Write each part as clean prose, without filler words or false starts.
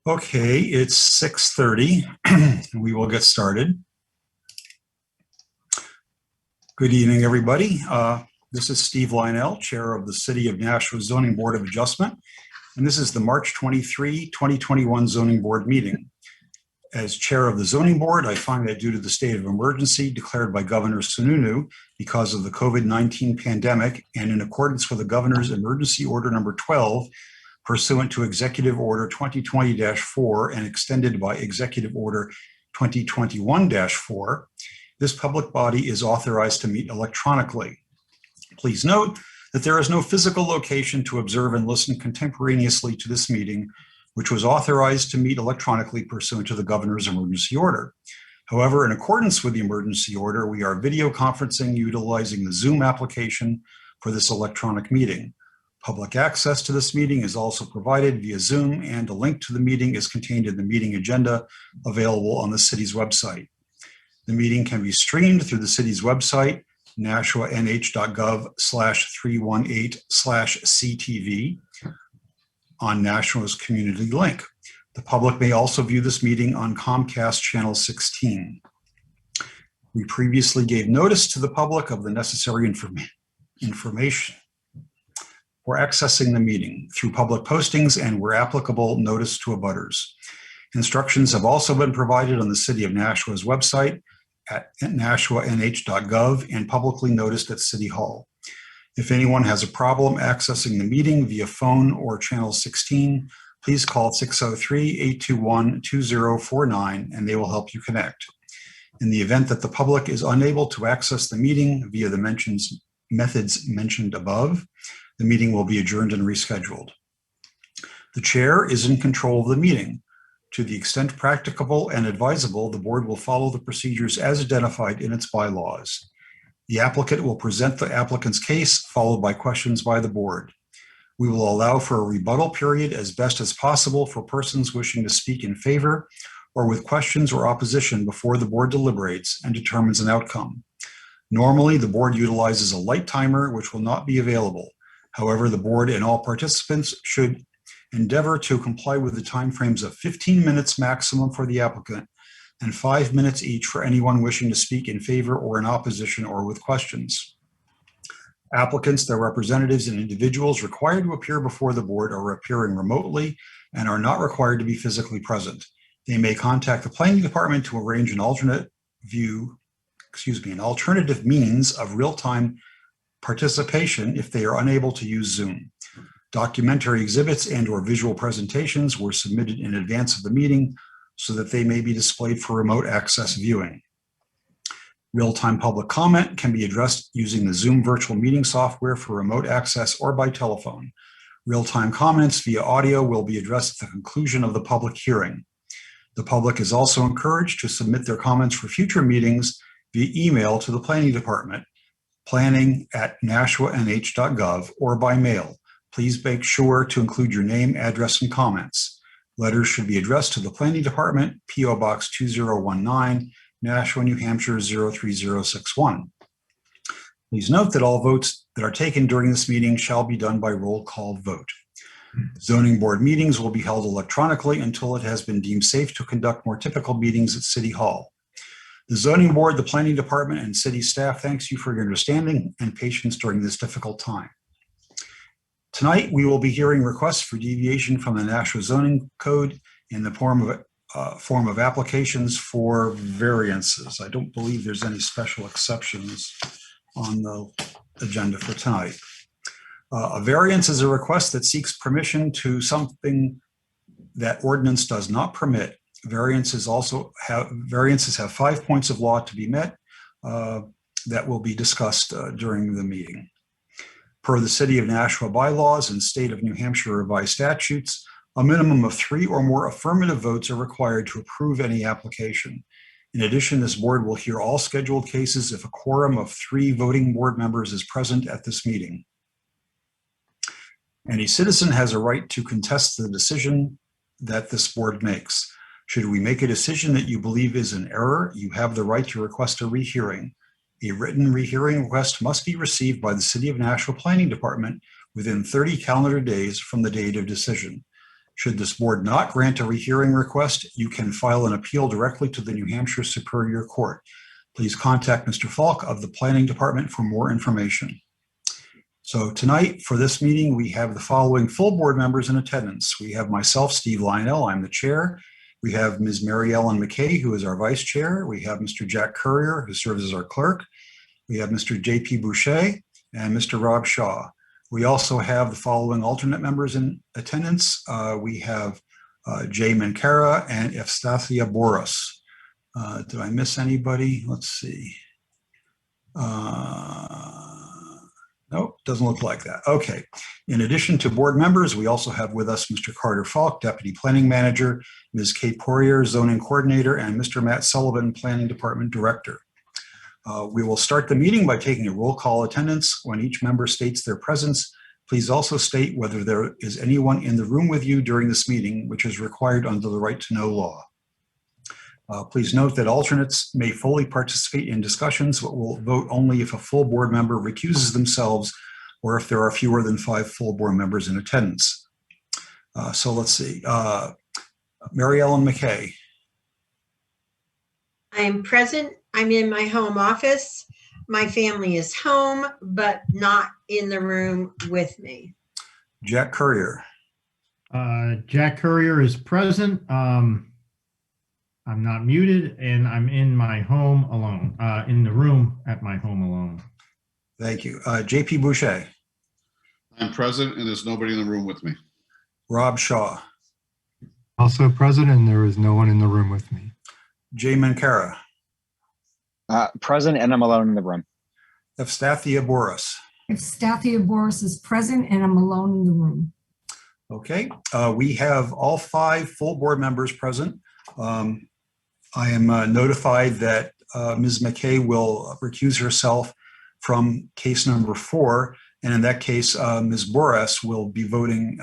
Okay, it's 6:30. We will get started. Good evening, everybody. This is Steve Lionel, Chair of the City of Nashua Zoning Board of Adjustment, and this is the March 23, 2021 Zoning Board meeting. As Chair of the Zoning Board, I find that due to the state of emergency declared by Governor Sununu because of the COVID-19 pandemic and in accordance with the Governor's Emergency Order Number 12, pursuant to Executive Order 2020-4 and extended by Executive Order 2021-4, this public body is authorized to meet electronically. Please note that there is no physical location to observe and listen contemporaneously to this meeting, which was authorized to meet electronically pursuant to the Governor's emergency order. However, in accordance with the emergency order, we are video conferencing utilizing the Zoom application for this electronic meeting. Public access to this meeting is also provided via Zoom, and a link to the meeting is contained in the meeting agenda available on the city's website. The meeting can be streamed through the city's website, nashuanh.gov/318/CTV on Nashua's community link. The public may also view this meeting on Comcast Channel 16. We previously gave notice to the public of the necessary information for accessing the meeting through public postings and, where applicable, notice to abutters. Instructions have also been provided on the City of Nashua's website at nashuanh.gov and publicly noticed at City Hall. If anyone has a problem accessing the meeting via phone or Channel 16, please call 603-821-2049 and they will help you connect. In the event that the public is unable to access the meeting via the methods mentioned above, the meeting will be adjourned and rescheduled. The chair is in control of the meeting. To the extent practicable and advisable, the board will follow the procedures as identified in its bylaws. The applicant will present the applicant's case, followed by questions by the board. We will allow for a rebuttal period as best as possible for persons wishing to speak in favor or with questions or opposition before the board deliberates and determines an outcome. Normally, the board utilizes a light timer, which will not be available. However, the board and all participants should endeavor to comply with the timeframes of 15 minutes maximum for the applicant and 5 minutes each for anyone wishing to speak in favor or in opposition or with questions. Applicants, their representatives, and individuals required to appear before the board are appearing remotely and are not required to be physically present. They may contact the planning department to arrange an alternative means of real-time participation if they are unable to use Zoom. Documentary exhibits and/or visual presentations were submitted in advance of the meeting so that they may be displayed for remote access viewing. Real-time public comment can be addressed using the Zoom virtual meeting software for remote access or by telephone. Real-time comments via audio will be addressed at the conclusion of the public hearing. The public is also encouraged to submit their comments for future meetings via email to the planning department, planning@nashuanh.gov, or by mail. Please make sure to include your name, address, and comments. Letters should be addressed to the Planning Department, P.O. Box 2019, Nashua, New Hampshire 03061. Please note that all votes that are taken during this meeting shall be done by roll call vote. Zoning board meetings will be held electronically until it has been deemed safe to conduct more typical meetings at City Hall. The Zoning Board, the Planning Department, and City staff thanks you for your understanding and patience during this difficult time. Tonight, we will be hearing requests for deviation from the Nashua Zoning Code in the form of applications for variances. I don't believe there's any special exceptions on the agenda for tonight. A variance is a request that seeks permission to something that ordinance does not permit. Variances have 5 points of law to be met that will be discussed during the meeting. Per the City of Nashua bylaws and State of New Hampshire revised statutes, a minimum of 3 or more affirmative votes are required to approve any application. In addition, this board will hear all scheduled cases if a quorum of 3 voting board members is present at this meeting. Any citizen has a right to contest the decision that this board makes. Should we make a decision that you believe is an error, you have the right to request a rehearing. A written rehearing request must be received by the City of Nashua Planning Department within 30 calendar days from the date of decision. Should this board not grant a rehearing request, you can file an appeal directly to the New Hampshire Superior Court. Please contact Mr. Falk of the Planning Department for more information. So tonight for this meeting, we have the following full board members in attendance. We have myself, Steve Lionel, I'm the chair. We have Ms. Mary Ellen McKay, who is our vice chair. We have Mr. Jack Currier, who serves as our clerk. We have Mr. J.P. Boucher and Mr. Rob Shaw. We also have the following alternate members in attendance. We have Jay Mankara and Evstathia Boris. Did I miss anybody? Let's see. Nope, doesn't look like that. Okay. In addition to board members, we also have with us Mr. Carter Falk, Deputy Planning Manager, Ms. Kate Poirier, Zoning Coordinator, and Mr. Matt Sullivan, Planning Department Director. We will start the meeting by taking a roll call attendance. When each member states their presence, please also state whether there is anyone in the room with you during this meeting, which is required under the right to know law. Please note that alternates may fully participate in discussions, but will vote only if a full board member recuses themselves or if there are fewer than 5 full board members in attendance. So let's see. Mary Ellen McKay. I am present. I'm in my home office. My family is home, but not in the room with me. Jack Currier. Jack Currier is present. I'm not muted, and I'm in my home alone, in the room at my home alone. Thank you. J.P. Boucher. I'm present, and there's nobody in the room with me. Rob Shaw. Also present, and there is no one in the room with me. Jay Mankara. Present, and I'm alone in the room. Evstathia Boris. Evstathia Boris is present, and I'm alone in the room. Okay. We have all 5 full board members present. I am notified that Ms. McKay will recuse herself from case number 4, and in that case, Ms. Boris will be voting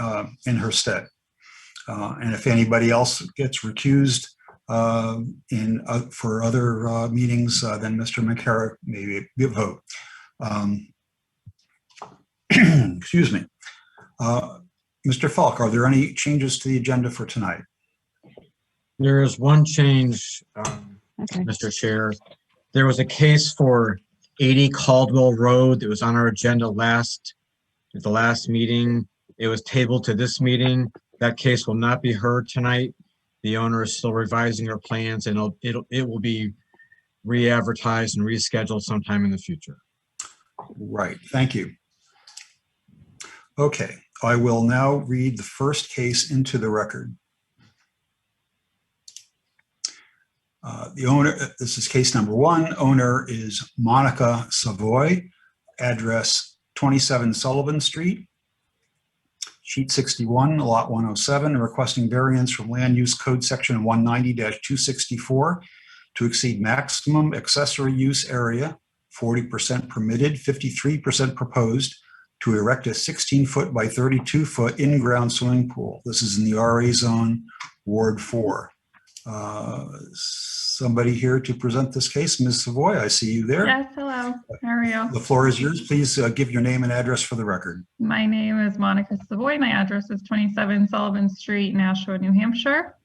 in her stead. And if anybody else gets recused for other meetings, then Mr. McCarra may vote. Excuse me. Mr. Falk, are there any changes to the agenda for tonight? There is one change, Mr. Chair. There was a case for 80 Caldwell Road that was on our agenda at the last meeting. It was tabled to this meeting. That case will not be heard tonight. The owner is still revising her plans, and it will be re-advertised and rescheduled sometime in the future. Right. Thank you. Okay. I will now read the first case into the record. The owner, this is case number 1. Owner is Monica Savoy, address 27 Sullivan Street, sheet 61, lot 107, requesting variance from Land Use Code section 190-264 to exceed maximum accessory use area, 40% permitted, 53% proposed, to erect a 16-foot by 32-foot in-ground swimming pool. This is in the RA zone, Ward 4. Somebody here to present this case? Ms. Savoy, I see you there. Yes, hello. How are you? The floor is yours. Please give your name and address for the record. My name is Monica Savoy. My address is 27 Sullivan Street, Nashua, New Hampshire.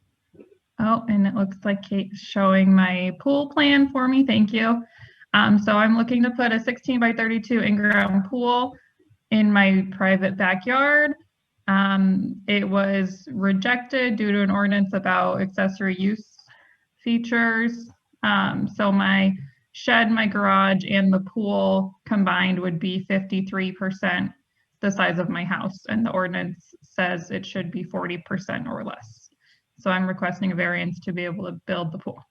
Oh, and it looks like Kate's showing my pool plan for me. Thank you. So I'm looking to put a 16 by 32 in-ground pool in my private backyard. It was rejected due to an ordinance about accessory use features. So my shed, my garage, and the pool combined would be 53% the size of my house, and the ordinance says it should be 40% or less. So I'm requesting a variance to be able to build the pool.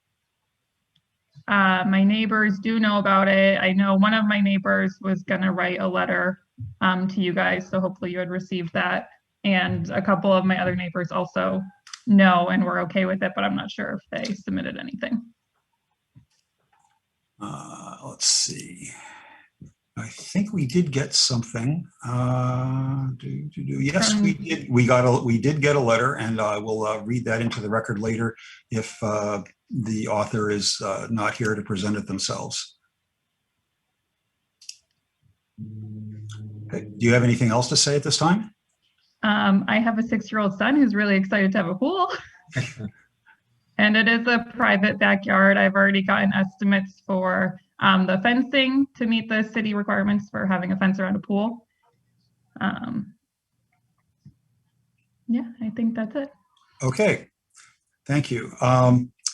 My neighbors do know about it. I know one of my neighbors was gonna write a letter to you guys, so hopefully you had received that. And a couple of my other neighbors also know and were okay with it, but I'm not sure if they submitted anything. Let's see. I think we did get something. Yes, we did. We did get a letter, and I will read that into the record later if the author is not here to present it themselves. Okay. Do you have anything else to say at this time? I have a 6-year-old son who's really excited to have a pool. And it is a private backyard. I've already gotten estimates for the fencing to meet the city requirements for having a fence around a pool. Yeah, I think that's it. Okay, thank you.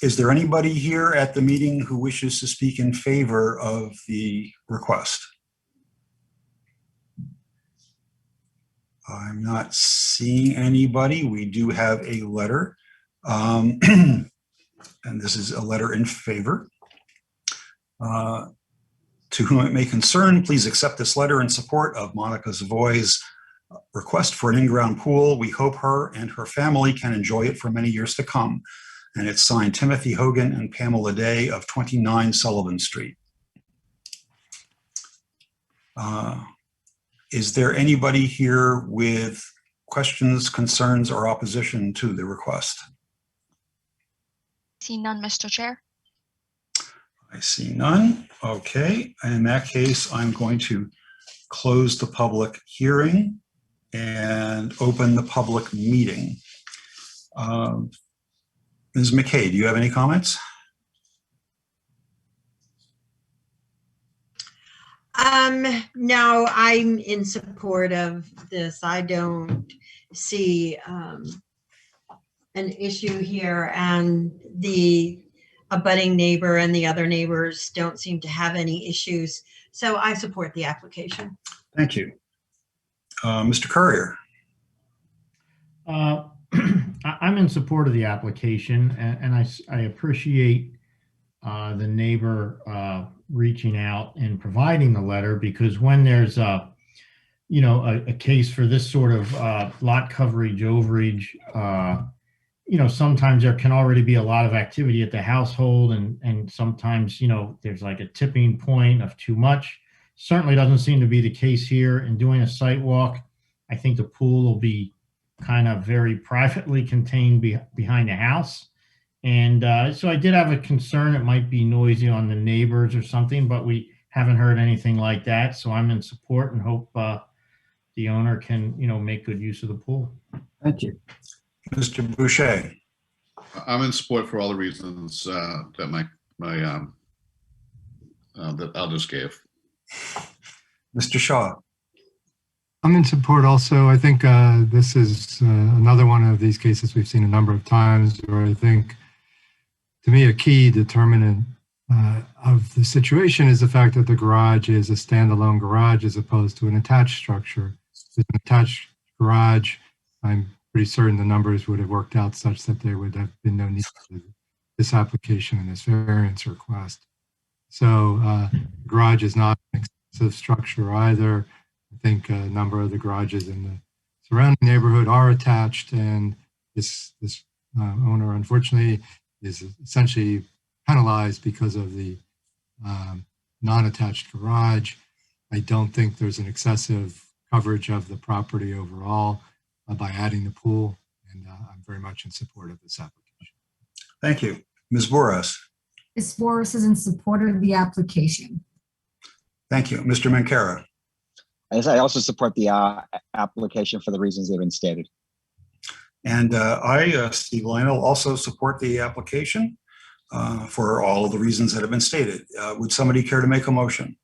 Is there anybody here at the meeting who wishes to speak in favor of the request? I'm not seeing anybody. We do have a letter. And this is a letter in favor. To whom it may concern, please accept this letter in support of Monica Savoy's request for an in-ground pool. We hope her and her family can enjoy it for many years to come. And it's signed Timothy Hogan and Pamela Day of 29 Sullivan Street. Is there anybody here with questions, concerns, or opposition to the request? See none, Mr. Chair. I see none. Okay, in that case, I'm going to close the public hearing and open the public meeting. Ms. McKay, do you have any comments? No, I'm in support of this. I don't see an issue here, and the abutting neighbor and the other neighbors don't seem to have any issues. So I support the application. Thank you. Mr. Courier. I'm in support of the application, and I appreciate the neighbor reaching out and providing the letter, because when there's a case for this sort of lot coverage overage, sometimes there can already be a lot of activity at the household, and sometimes there's like a tipping point of too much. Certainly doesn't seem to be the case here. In doing a site walk, I think the pool will be kind of very privately contained behind the house. And so I did have a concern it might be noisy on the neighbors or something, but we haven't heard anything like that. So I'm in support and hope the owner can, make good use of the pool. Thank you. Mr. Boucher. I'm in support for all the reasons that that elders gave. Mr. Shaw. I'm in support also. I think this is another one of these cases we've seen a number of times where I think, to me, a key determinant of the situation is the fact that the garage is a standalone garage as opposed to an attached structure. With an attached garage, I'm pretty certain the numbers would have worked out such that there would have been no need for this application and this variance request. So garage is not an extensive structure either. I think a number of the garages in the surrounding neighborhood are attached, and this owner, unfortunately, is essentially penalized because of the non-attached garage. I don't think there's an excessive coverage of the property overall by adding the pool, and I'm very much in support of this application. Thank you. Ms. Boras. Ms. Boras is in support of the application. Thank you. Mr. Mankara. I also support the application for the reasons they've been stated. And I, Steve Lionel, also support the application for all of the reasons that have been stated. Would somebody care to make a motion?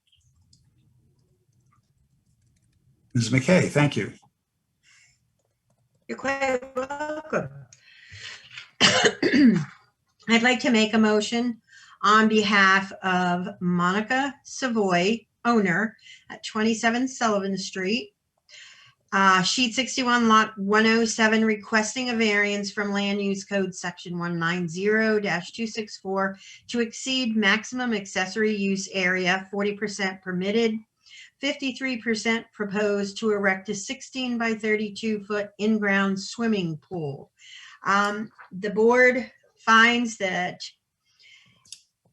Ms. McKay, thank you. You're quite welcome. I'd like to make a motion on behalf of Monica Savoy, owner at 27 Sullivan Street, sheet 61, lot 107, requesting a variance from Land Use Code Section 190-264 to exceed maximum accessory use area 40% permitted, 53% proposed, to erect a 16 by 32 foot in-ground swimming pool. The board finds that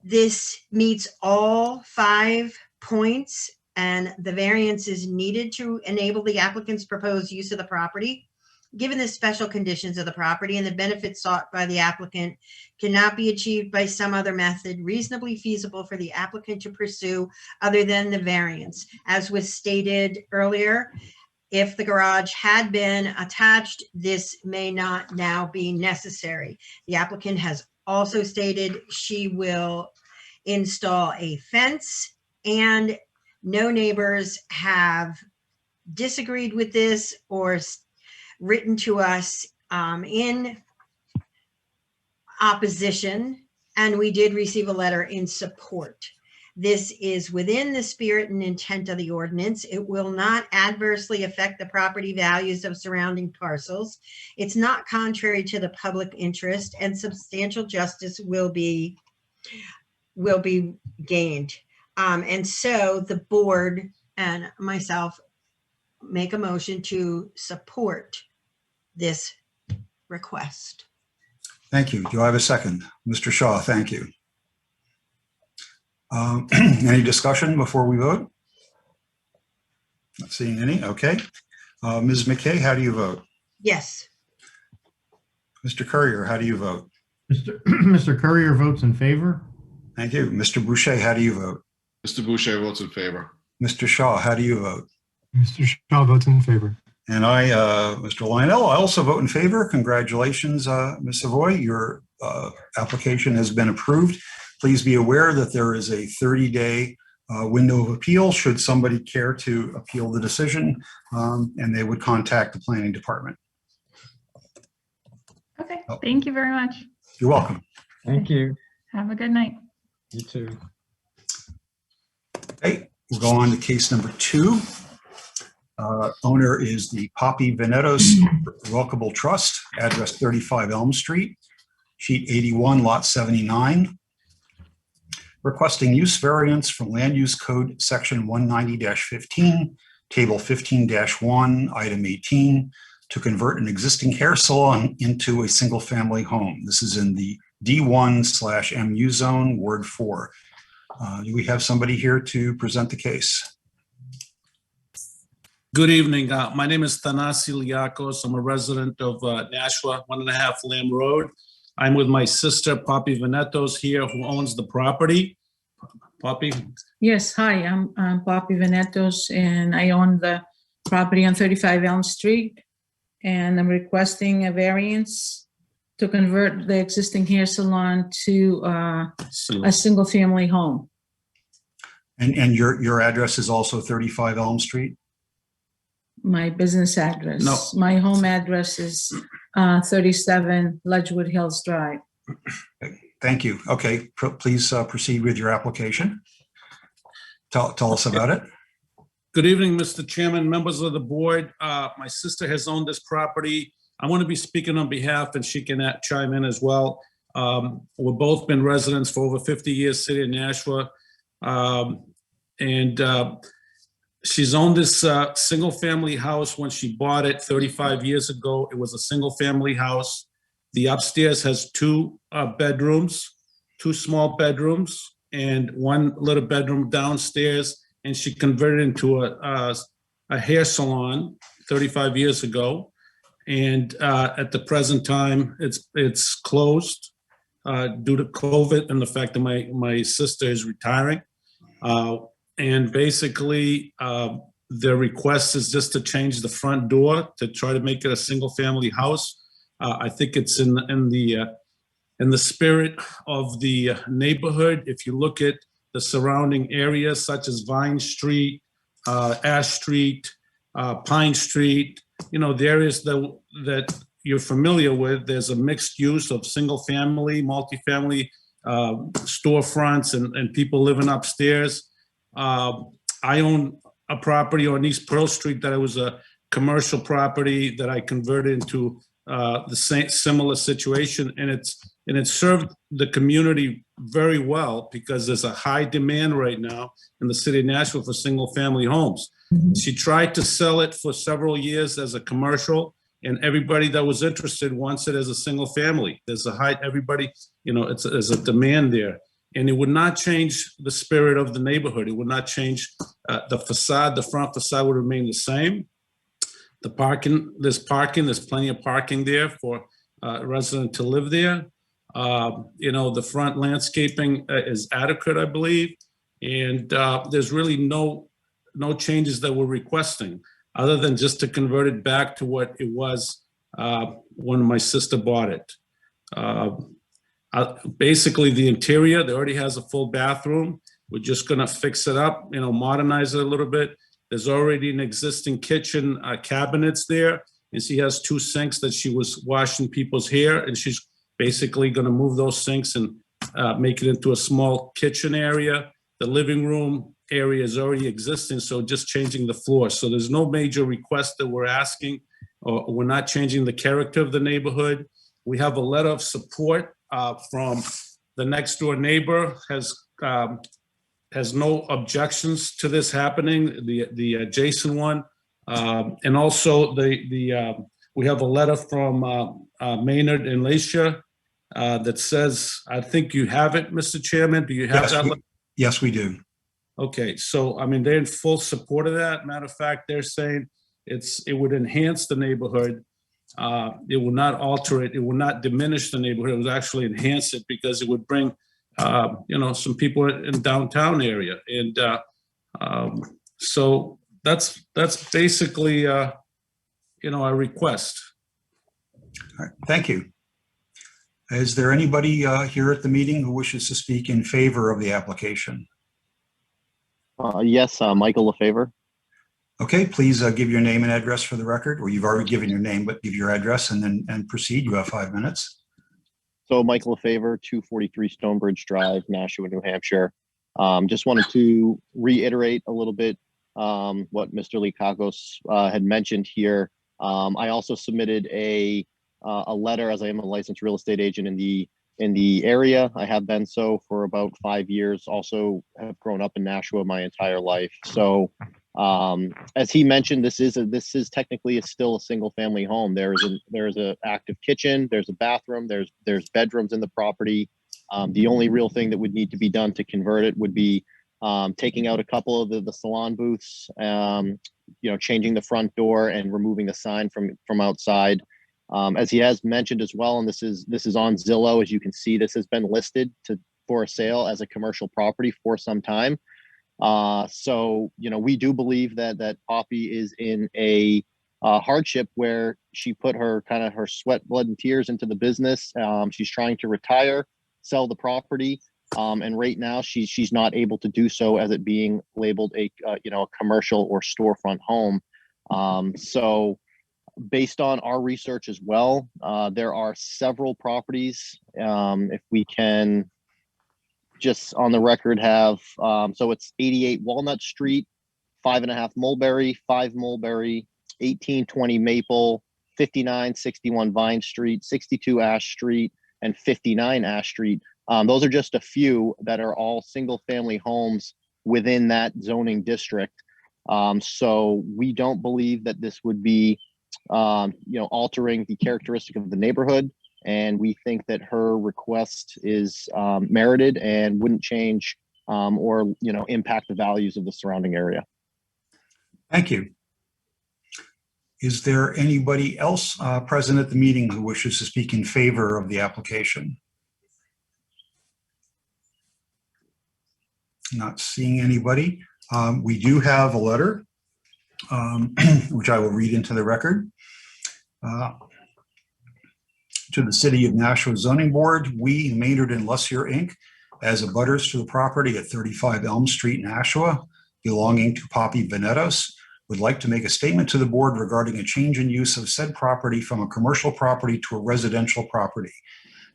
this meets all 5 points, and the variance is needed to enable the applicant's proposed use of the property. Given the special conditions of the property and the benefits sought by the applicant cannot be achieved by some other method reasonably feasible for the applicant to pursue other than the variance. As was stated earlier, If the garage had been attached, this may not now be necessary. The applicant has also stated she will install a fence, and no neighbors have disagreed with this or written to us in opposition, and we did receive a letter in support. This is within the spirit and intent of the ordinance. It will not adversely affect the property values of surrounding parcels. It's not contrary to the public interest, and substantial justice will be gained. And so the board and myself make a motion to support this request. Thank you. Do I have a second? Mr. Shaw, thank you. Any discussion before we vote? Not seeing any. Okay. Ms. McKay, how do you vote? Yes. Mr. Courier, how do you vote? Mr. Courier votes in favor. Thank you. Mr. Boucher, how do you vote? Mr. Boucher votes in favor. Mr. Shaw, how do you vote? Mr. Shaw votes in favor. And I, Mr. Lionel, I also vote in favor. Congratulations, Ms. Savoy. Your application has been approved. Please be aware that there is a 30-day window of appeal should somebody care to appeal the decision, and they would contact the planning department. Okay, thank you very much. You're welcome. Thank you. Have a good night. You too. Okay, we'll go on to case number 2. Owner is the Poppy Venetos Revocable Trust, address 35 Elm Street, sheet 81, lot 79. Requesting use variance from Land Use Code Section 190-15, Table 15-1, Item 18, to convert an existing hair salon into a single-family home. This is in the D1/MU zone, Ward 4. Do we have somebody here to present the case? Good evening. My name is Thanasi Liakos. I'm a resident of Nashua, 1.5 Lamb Road. I'm with my sister, Poppy Venetos, here, who owns the property. Poppy? Yes, hi, I'm Poppy Venetos, and I own the property on 35 Elm Street. And I'm requesting a variance to convert the existing hair salon to a single-family home. And your address is also 35 Elm Street? My business address. No. My home address is 37 Ledgewood Hills Drive. Thank you. Okay, please proceed with your application. Tell us about it. Good evening, Mr. Chairman, members of the board. My sister has owned this property. I want to be speaking on behalf, and she can chime in as well. We've both been residents for over 50 years, city of Nashua. She's owned this single-family house when she bought it 35 years ago. It was a single-family house. The upstairs has 2 bedrooms, 2 small bedrooms, and 1 little bedroom downstairs. And she converted into a hair salon 35 years ago. And at the present time, it's closed due to COVID and the fact that my sister is retiring. And basically, the request is just to change the front door to try to make it a single-family house. I think it's in the spirit of the neighborhood. If you look at the surrounding areas, such as Vine Street, Ash Street, Pine Street, the areas that you're familiar with, there's a mixed use of single-family, multifamily storefronts and people living upstairs. I own a property on East Pearl Street that was a commercial property that I converted into the same similar situation, and it served the community very well because there's a high demand right now in the city of Nashville for single-family homes. She tried to sell it for several years as a commercial, and everybody that was interested wants it as a single family. There's a high, everybody, there's a demand there. And it would not change the spirit of the neighborhood. It would not change the facade. The front facade would remain the same. There's plenty of parking there for a resident to live there. The front landscaping is adequate, I believe. And there's really no changes that we're requesting. other than just to convert it back to what it was when my sister bought it. Basically, the interior, there already has a full bathroom. We're just gonna fix it up, modernize it a little bit. There's already an existing kitchen cabinets there, and she has 2 sinks that she was washing people's hair, and she's basically gonna move those sinks and make it into a small kitchen area. The living room area is already existing, so just changing the floor. So there's no major request that we're asking, or we're not changing the character of the neighborhood. We have a letter of support from the next door neighbor, has no objections to this happening, the adjacent one. And also we have a letter from Maynard and Lacia that says, I think you have it, Mr. Chairman. Do you have that? Yes, we do. Okay, so I mean, they're in full support of that. Matter of fact, they're saying it would enhance the neighborhood. It will not alter it. It will not diminish the neighborhood. It would actually enhance it because it would bring, some people in downtown area. And so that's basically, our request. All right, thank you. Is there anybody here at the meeting who wishes to speak in favor of the application? Yes, Michael LaFavor. Okay, please give your name and address for the record, or you've already given your name, but give your address and proceed. You have 5 minutes. So Michael LaFavor, 243 Stonebridge Drive, Nashua, New Hampshire. Just wanted to reiterate a little bit what Mr. Likakos had mentioned here. I also submitted a letter, as I am a licensed real estate agent in the area. I have been so for about 5 years. Also have grown up in Nashua my entire life. So as he mentioned, this is technically still a single family home. There's a active kitchen, there's a bathroom, there's bedrooms in the property. The only real thing that would need to be done to convert it would be taking out a couple of the salon booths, changing the front door and removing the sign from outside. As he has mentioned as well, and this is on Zillow, as you can see, this has been listed for a sale as a commercial property for some time. So we do believe that Poppy is in a hardship where she put her sweat, blood, and tears into the business. She's trying to retire, sell the property, and right now she's not able to do so as it being labeled a commercial or storefront home. So based on our research as well, there are several properties. If we can just on the record have, so it's 88 Walnut Street, 5.5 Mulberry, 5 Mulberry, 1820 Maple, 5961 Vine Street, 62 Ash Street, and 59 Ash Street. Those are just a few that are all single family homes within that zoning district. So we don't believe that this would be altering the characteristic of the neighborhood. And we think that her request is merited and wouldn't change or impact the values of the surrounding area. Thank you. Is there anybody else present at the meeting who wishes to speak in favor of the application? Not seeing anybody. We do have a letter, which I will read into the record. To the City of Nashua Zoning Board, we, Maynard and Lussier, Inc., as abutters to the property at 35 Elm Street, Nashua, belonging to Poppy Venetos, would like to make a statement to the board regarding a change in use of said property from a commercial property to a residential property.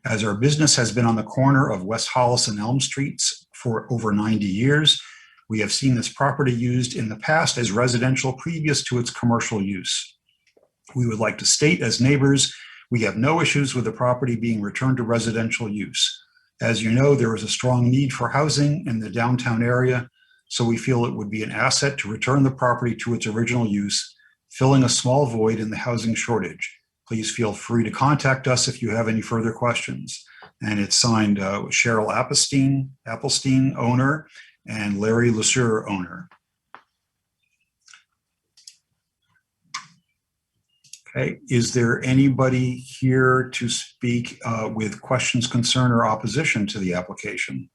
As our business has been on the corner of West Hollis and Elm Streets for over 90 years, we have seen this property used in the past as residential previous to its commercial use. We would like to state as neighbors, we have no issues with the property being returned to residential use. As you know, there is a strong need for housing in the downtown area, so we feel it would be an asset to return the property to its original use, filling a small void in the housing shortage. Please feel free to contact us if you have any further questions. And it's signed Cheryl Applestein, owner, and Larry Lesueur, owner. Okay, is there anybody here to speak with questions, concern, or opposition to the application?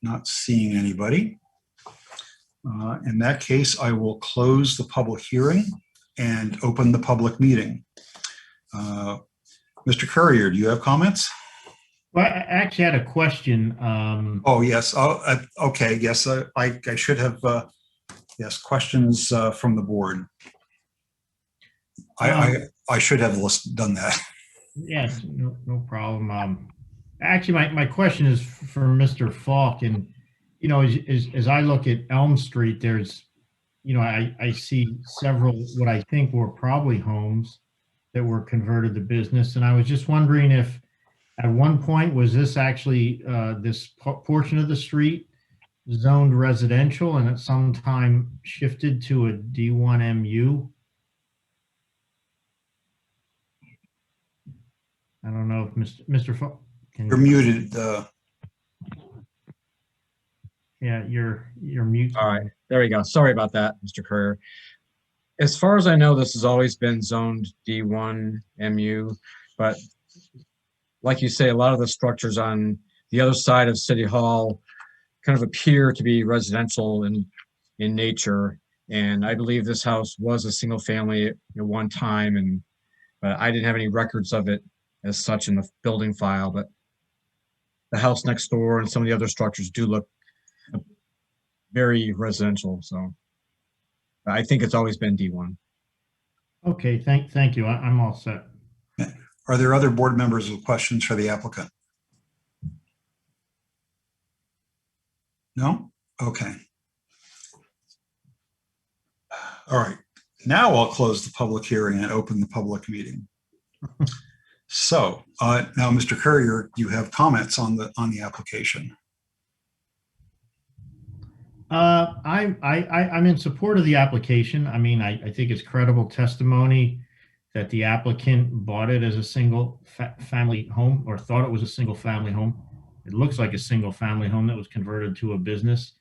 Not seeing anybody. In that case, I will close the public hearing and open the public meeting. Mr. Courier, do you have comments? Well, I actually had a question. Oh, yes. Oh, okay. Yes, I should have, yes, questions from the board. I should have done that. Yes, no problem. Actually, my question is for Mr. Falk, and you know, as I look at Elm Street, there's, you know, I see several what I think were probably homes that were converted to business, and I was just wondering if at one point was this actually this portion of the street zoned residential, and at some time shifted to a D1 MU. I don't know if Mr. Falk can. You're muted. Yeah, you're mute. All right, there we go. Sorry about that, Mr. Courier. As far as I know, this has always been zoned D1 MU, but like you say, a lot of the structures on the other side of City Hall kind of appear to be residential in nature. And I believe this house was a single family at one time, but I didn't have any records of it as such in the building file. But the house next door and some of the other structures do look very residential. So I think it's always been D1. Okay, thank you. I'm all set. Are there other board members with questions for the applicant? No? Okay. All right. Now I'll close the public hearing and open the public meeting. So now, Mr. Courier, you have comments on the application. I'm in support of the application. I mean, I think it's credible testimony that the applicant bought it as a single family home, or thought it was a single family home. It looks like a single family home that was converted to a business.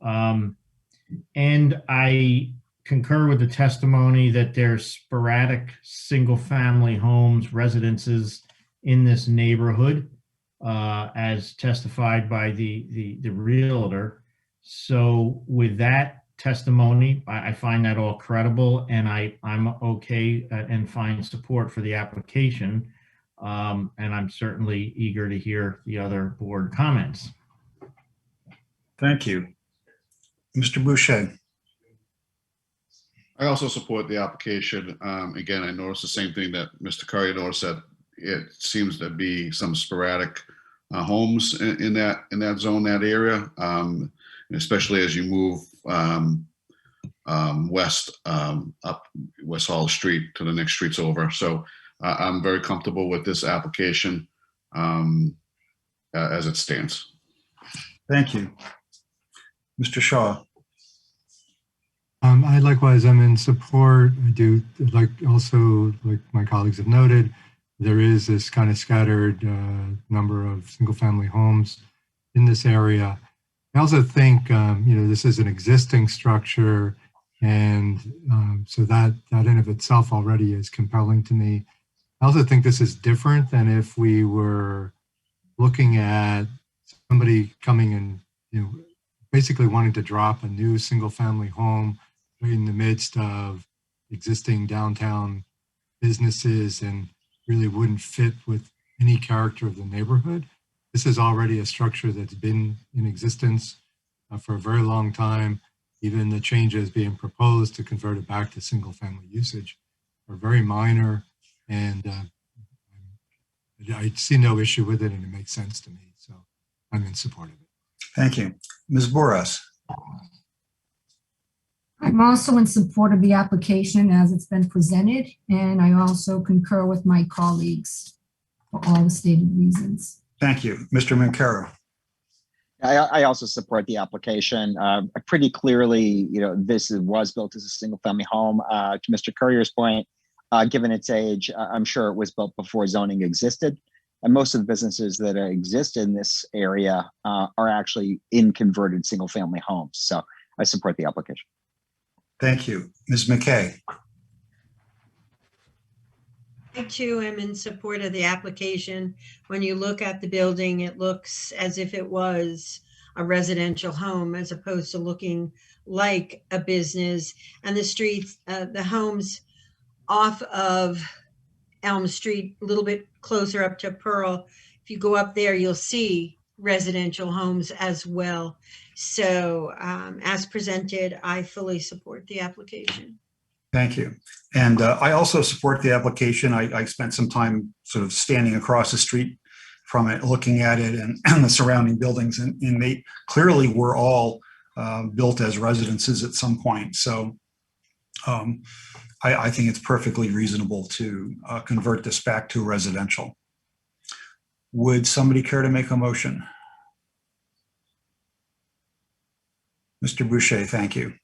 And I concur with the testimony that there's sporadic single family homes, residences in this neighborhood, as testified by the realtor. So with that testimony, I find that all credible, and I'm okay and find support for the application. And I'm certainly eager to hear the other board comments. Thank you. Mr. Boucher. I also support the application. Again, I noticed the same thing that Mr. Curry noticed, that it seems to be some sporadic homes in that zone, that area, and especially as you move west up West Hall Street to the next streets over. So I'm very comfortable with this application as it stands. Thank you. Mr. Shaw. I likewise am in support. I do like my colleagues have noted, there is this kind of scattered number of single family homes in this area. I also think, this is an existing structure, and so that in of itself already is compelling to me. I also think this is different than if we were looking at somebody coming and, basically wanting to drop a new single family home right in the midst of existing downtown businesses and really wouldn't fit with any character of the neighborhood. This is already a structure that's been in existence for a very long time. Even the changes being proposed to convert it back to single family usage are very minor, and I see no issue with it, and it makes sense to me. So I'm in support of it. Thank you. Ms. Boras. I'm also in support of the application as it's been presented, and I also concur with my colleagues for all the stated reasons. Thank you. Mr. Mancaro. I also support the application. Pretty clearly, this was built as a single family home. To Mr. Courier's point, given its age, I'm sure it was built before zoning existed. And most of the businesses that exist in this area are actually in converted single family homes. So I support the application. Thank you. Ms. McKay. I too am in support of the application. When you look at the building, it looks as if it was a residential home as opposed to looking like a business. And the streets, the homes off of Elm Street, a little bit closer up to Pearl, if you go up there, you'll see residential homes as well. So as presented, I fully support the application. Thank you. And I also support the application. I spent some time sort of standing across the street from it, looking at it and the surrounding buildings, and they clearly were all built as residences at some point. So I think it's perfectly reasonable to convert this back to residential. Would somebody care to make a motion? Mr. Boucher, thank you.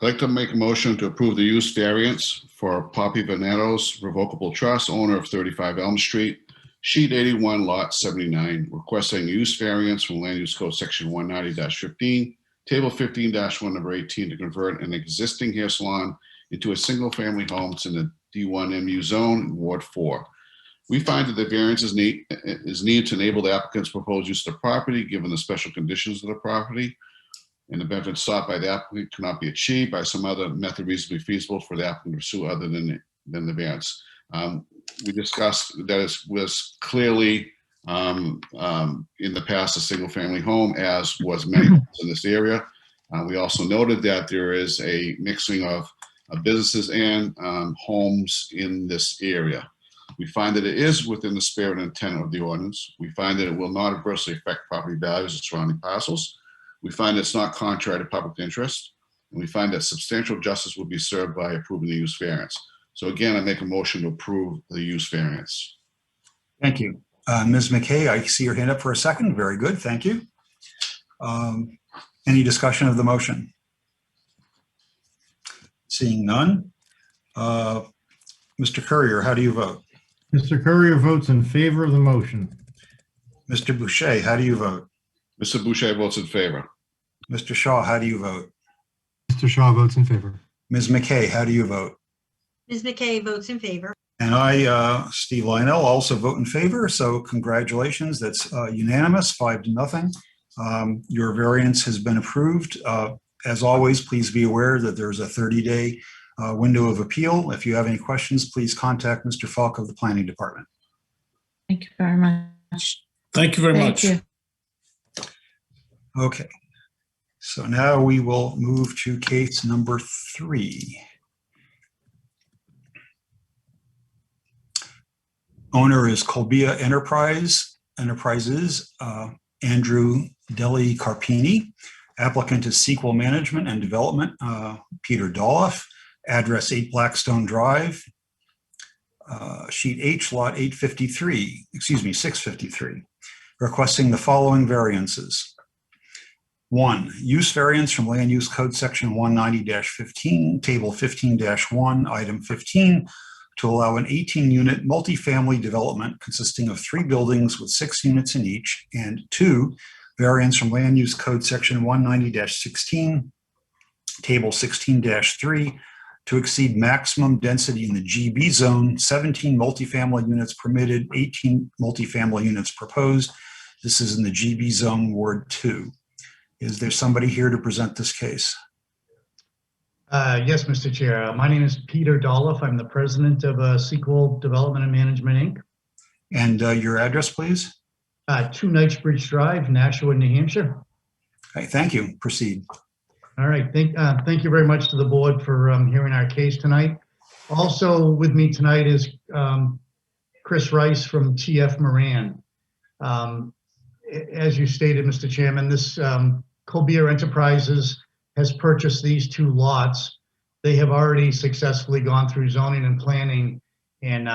I'd like to make a motion to approve the use variance for Poppy Venetos Revocable Trust, owner of 35 Elm Street, sheet 81, lot 79, requesting use variance from Land Use Code Section 190-15, Table 15-1, number 18, to convert an existing hair salon into a single-family home in the D1 MU zone in Ward 4. We find that the variance is needed to enable the applicant's proposed use of the property, given the special conditions of the property, and the benefit sought by the applicant cannot be achieved by some other method reasonably feasible for the applicant to pursue other than the variance. We discussed that it was clearly in the past a single-family home, as was many in this area. We also noted that there is a mixing of businesses and homes in this area. We find that it is within the spirit and intent of the ordinance. We find that it will not adversely affect property values of surrounding parcels. We find it's not contrary to public interest, and we find that substantial justice will be served by approving the use variance. So again, I make a motion to approve the use variance. Thank you. Ms. McKay, I see your hand up for a second. Very good, thank you. Any discussion of the motion? Seeing none. Mr. Courier, how do you vote? Mr. Courier votes in favor of the motion. Mr. Boucher, how do you vote? Mr. Boucher votes in favor. Mr. Shaw, how do you vote? Mr. Shaw votes in favor. Ms. McKay, how do you vote? Ms. McKay votes in favor. And I, Steve Lionel, also vote in favor. So congratulations. That's unanimous, 5-0. Your variance has been approved. As always, please be aware that there's a 30-day window of appeal. If you have any questions, please contact Mr. Falk of the Planning Department. Thank you very much. Thank you very much. Thank you. Okay, so now we will move to case number 3. Owner is Colbier Enterprises, Andrew Deli Carpini. Applicant is Sequel Management and Development, Peter Dolph. Address 8 Blackstone Drive, sheet H, lot 653. Requesting the following variances. 1, use variance from Land Use Code Section 190-15, Table 15-1, Item 15, to allow an 18-unit multifamily development consisting of 3 buildings with 6 units in each. And 2, variance from Land Use Code Section 190-16, Table 16-3, to exceed maximum density in the GB zone, 17 multifamily units permitted, 18 multifamily units proposed. This is in the GB zone, Ward 2. Is there somebody here to present this case? Yes, Mr. Chair. My name is Peter Dolph. I'm the president of Sequel Development and Management, Inc. And your address, please? 2 Knightsbridge Drive, Nashua, New Hampshire. Okay, thank you. Proceed. All right. Thank you very much to the board for hearing our case tonight. Also with me tonight is Chris Rice from TF Moran. As you stated, Mr. Chairman, this Colbier Enterprises has purchased these 2 lots. They have already successfully gone through zoning and planning and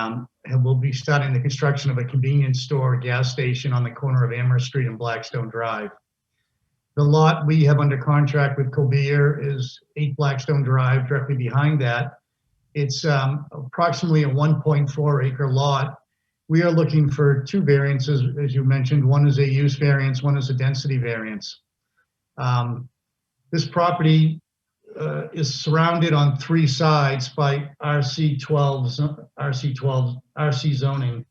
will be starting the construction of a convenience store, gas station on the corner of Amherst Street and Blackstone Drive. The lot we have under contract with Colbier is 8 Blackstone Drive, directly behind that. It's approximately a 1.4 acre lot. We are looking for 2 variances, as you mentioned. One is a use variance, one is a density variance. This property is surrounded on 3 sides by RC zoning.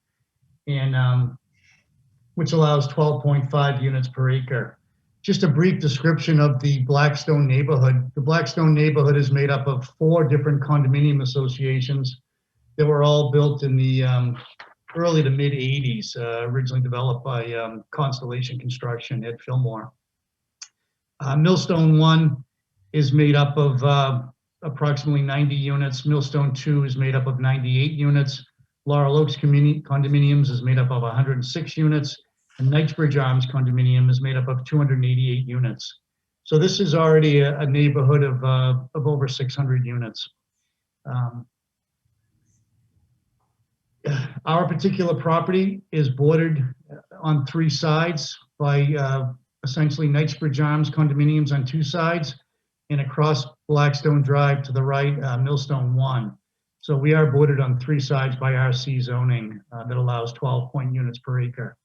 And which allows 12.5 units per acre. Just a brief description of the Blackstone neighborhood. The Blackstone neighborhood is made up of 4 different condominium associations that were all built in the early to mid 80s, originally developed by Constellation Construction, Ed Fillmore. Millstone 1 is made up of approximately 90 units. Millstone 2 is made up of 98 units. Laurel Oaks Condominiums is made up of 106 units. And Knightsbridge Arms Condominium is made up of 288 units. So this is already a neighborhood of over 600 units. Our particular property is bordered on 3 sides by essentially Knightsbridge Arms condominiums on 2 sides, and across Blackstone Drive to the right, Millstone 1. So we are bordered on 3 sides by RC zoning that allows 12 units per acre.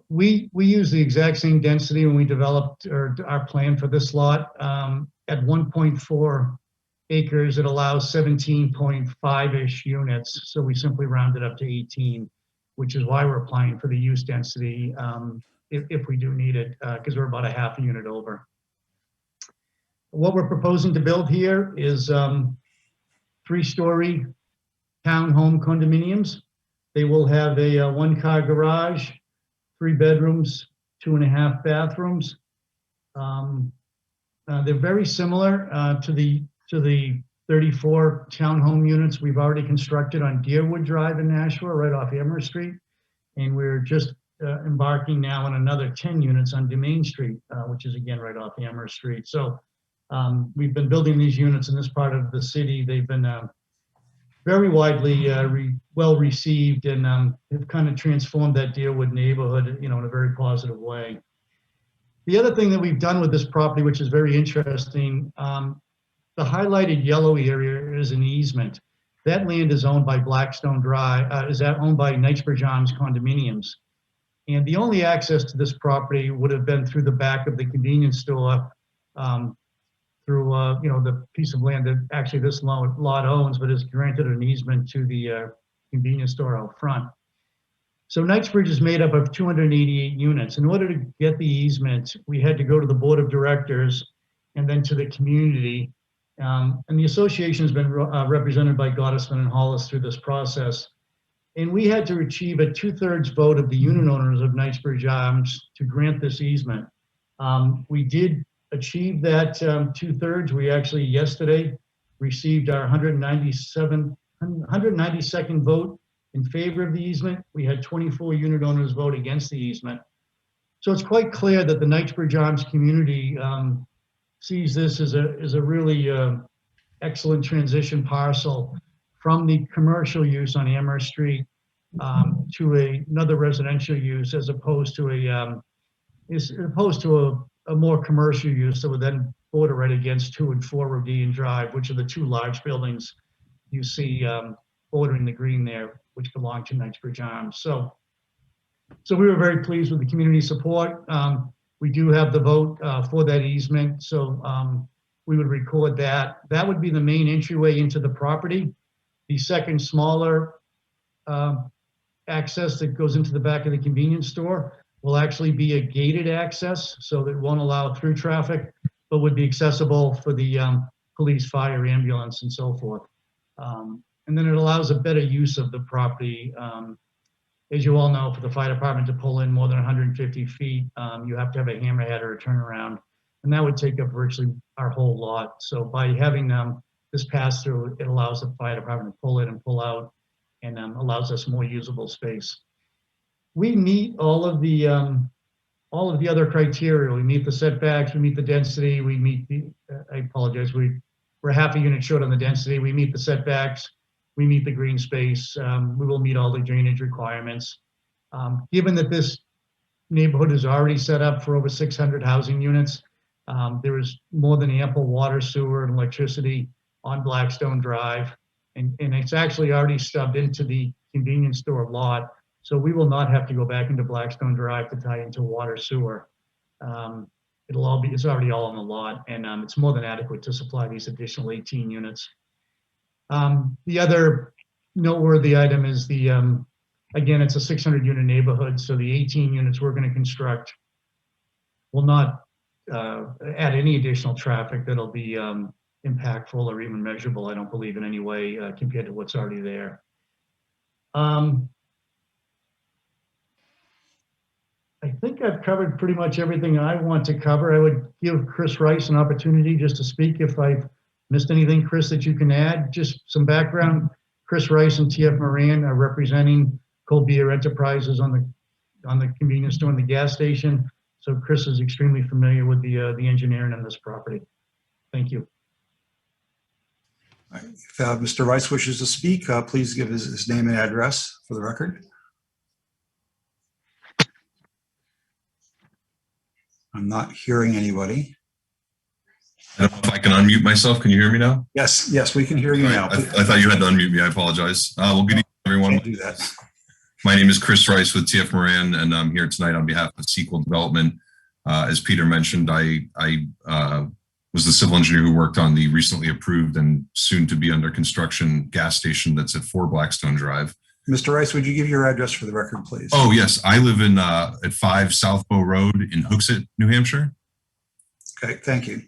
We use the exact same density when we developed our plan for this lot. At 1.4 acres, it allows 17.5-ish units. So we simply round it up to 18, which is why we're applying for the use density if we do need it, because we're about a half a unit over. What we're proposing to build here is 3-story townhome condominiums. They will have a 1-car garage, 3 bedrooms, 2.5 bathrooms. They're very similar to the 34 townhome units we've already constructed on Deerwood Drive in Nashua, right off Amherst Street. And we're just embarking now on another 10 units on Domain Street, which is again right off Amherst Street. So we've been building these units in this part of the city. They've been very widely well received and have kind of transformed that Deerwood neighborhood, in a very positive way. The other thing that we've done with this property, which is very interesting, the highlighted yellow area is an easement. That land is owned by Blackstone Drive, is that owned by Knightsbridge Arms condominiums. And the only access to this property would have been through the back of the convenience store, through the piece of land that actually this lot owns, but is granted an easement to the convenience store out front. So Knightsbridge is made up of 288 units. In order to get the easement, we had to go to the board of directors and then to the community. And the association has been represented by Gottesman and Hollis through this process. And we had to achieve a 2/3 vote of the unit owners of Knightsbridge Arms to grant this easement. We did achieve that 2/3. We actually yesterday received our 192nd vote in favor of the easement. We had 24 unit owners vote against the easement. So it's quite clear that the Knightsbridge Arms community sees this as a really excellent transition parcel from the commercial use on Amherst Street to another residential use, as opposed to a more commercial use that would then border right against 2 and 4 Rodian Drive, which are the 2 large buildings you see bordering the green there, which belong to Knightsbridge Arms. So we were very pleased with the community support. We do have the vote for that easement, so we would record that. That would be the main entryway into the property. The second smaller access that goes into the back of the convenience store will actually be a gated access, so that won't allow through traffic, but would be accessible for the police, fire, ambulance, and so forth. And then it allows a better use of the property. As you all know, for the fire department to pull in more than 150 feet, you have to have a hammerhead or a turnaround, and that would take up virtually our whole lot. So by having this pass through, it allows the fire department to pull in and pull out, and allows us more usable space. We meet all of the other criteria. We meet the setbacks, we meet the density, we meet the, I apologize, we're half a unit short on the density. We meet the setbacks, we meet the green space, we will meet all the drainage requirements. Given that this neighborhood is already set up for over 600 housing units, there is more than ample water, sewer, and electricity on Blackstone Drive. And it's actually already stubbed into the convenience store lot. So we will not have to go back into Blackstone Drive to tie into water, sewer. It's already all on the lot, and it's more than adequate to supply these additional 18 units. The other noteworthy item is the again, it's a 600 unit neighborhood, so the 18 units we're going to construct will not add any additional traffic that'll be impactful or even measurable, I don't believe, in any way compared to what's already there. I think I've covered pretty much everything I want to cover. I would give Chris Rice an opportunity just to speak if I've missed anything, Chris, that you can add. Just some background. Chris Rice and TF Moran are representing Colbier Enterprises on the convenience store and the gas station. So Chris is extremely familiar with the engineering on this property. Thank you. If Mr. Rice wishes to speak, please give his name and address for the record. I'm not hearing anybody. I don't know if I can unmute myself. Can you hear me now? Yes, we can hear you now. I thought you had to unmute me. I apologize. Well, good evening, everyone. Do that. My name is Chris Rice with TF Moran, and I'm here tonight on behalf of Sequel Development. As Peter mentioned, I was the civil engineer who worked on the recently approved and soon to be under construction gas station that's at 4 Blackstone Drive. Mr. Rice, would you give your address for the record, please? Oh, yes. I live in at 5 South Bow Road in Hooksett, New Hampshire. Okay, thank you.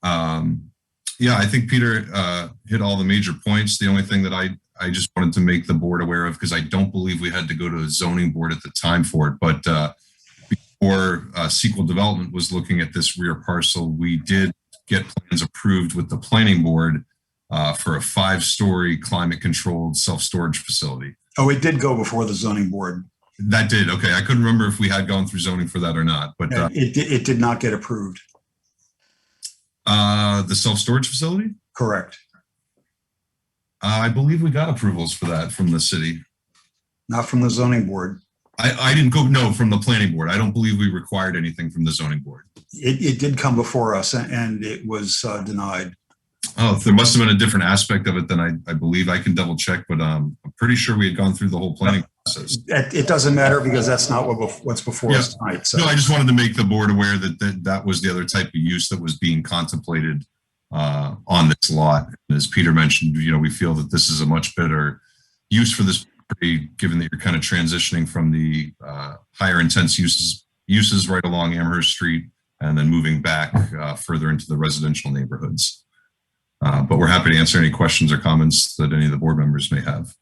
Yeah, I think Peter hit all the major points. The only thing that I just wanted to make the board aware of, because I don't believe we had to go to a zoning board at the time for it, but before Sequel Development was looking at this rear parcel, we did get plans approved with the planning board for a 5-story climate-controlled self-storage facility. Oh, it did go before the zoning board. That did. Okay, I couldn't remember if we had gone through zoning for that or not, but it did not get approved. The self-storage facility? Correct. I believe we got approvals for that from the city. Not from the zoning board. I didn't go, no, from the planning board. I don't believe we required anything from the zoning board. It did come before us and it was denied. Oh, there must have been a different aspect of it than I believe. I can double check, but I'm pretty sure we had gone through the whole planning process. It doesn't matter because that's not what's before us tonight. So. No, I just wanted to make the board aware that was the other type of use that was being contemplated on this lot. And as Peter mentioned, we feel that this is a much better use for this property, given that you're kind of transitioning from the higher intense uses right along Amherst Street and then moving back further into the residential neighborhoods. But we're happy to answer any questions or comments that any of the board members may have.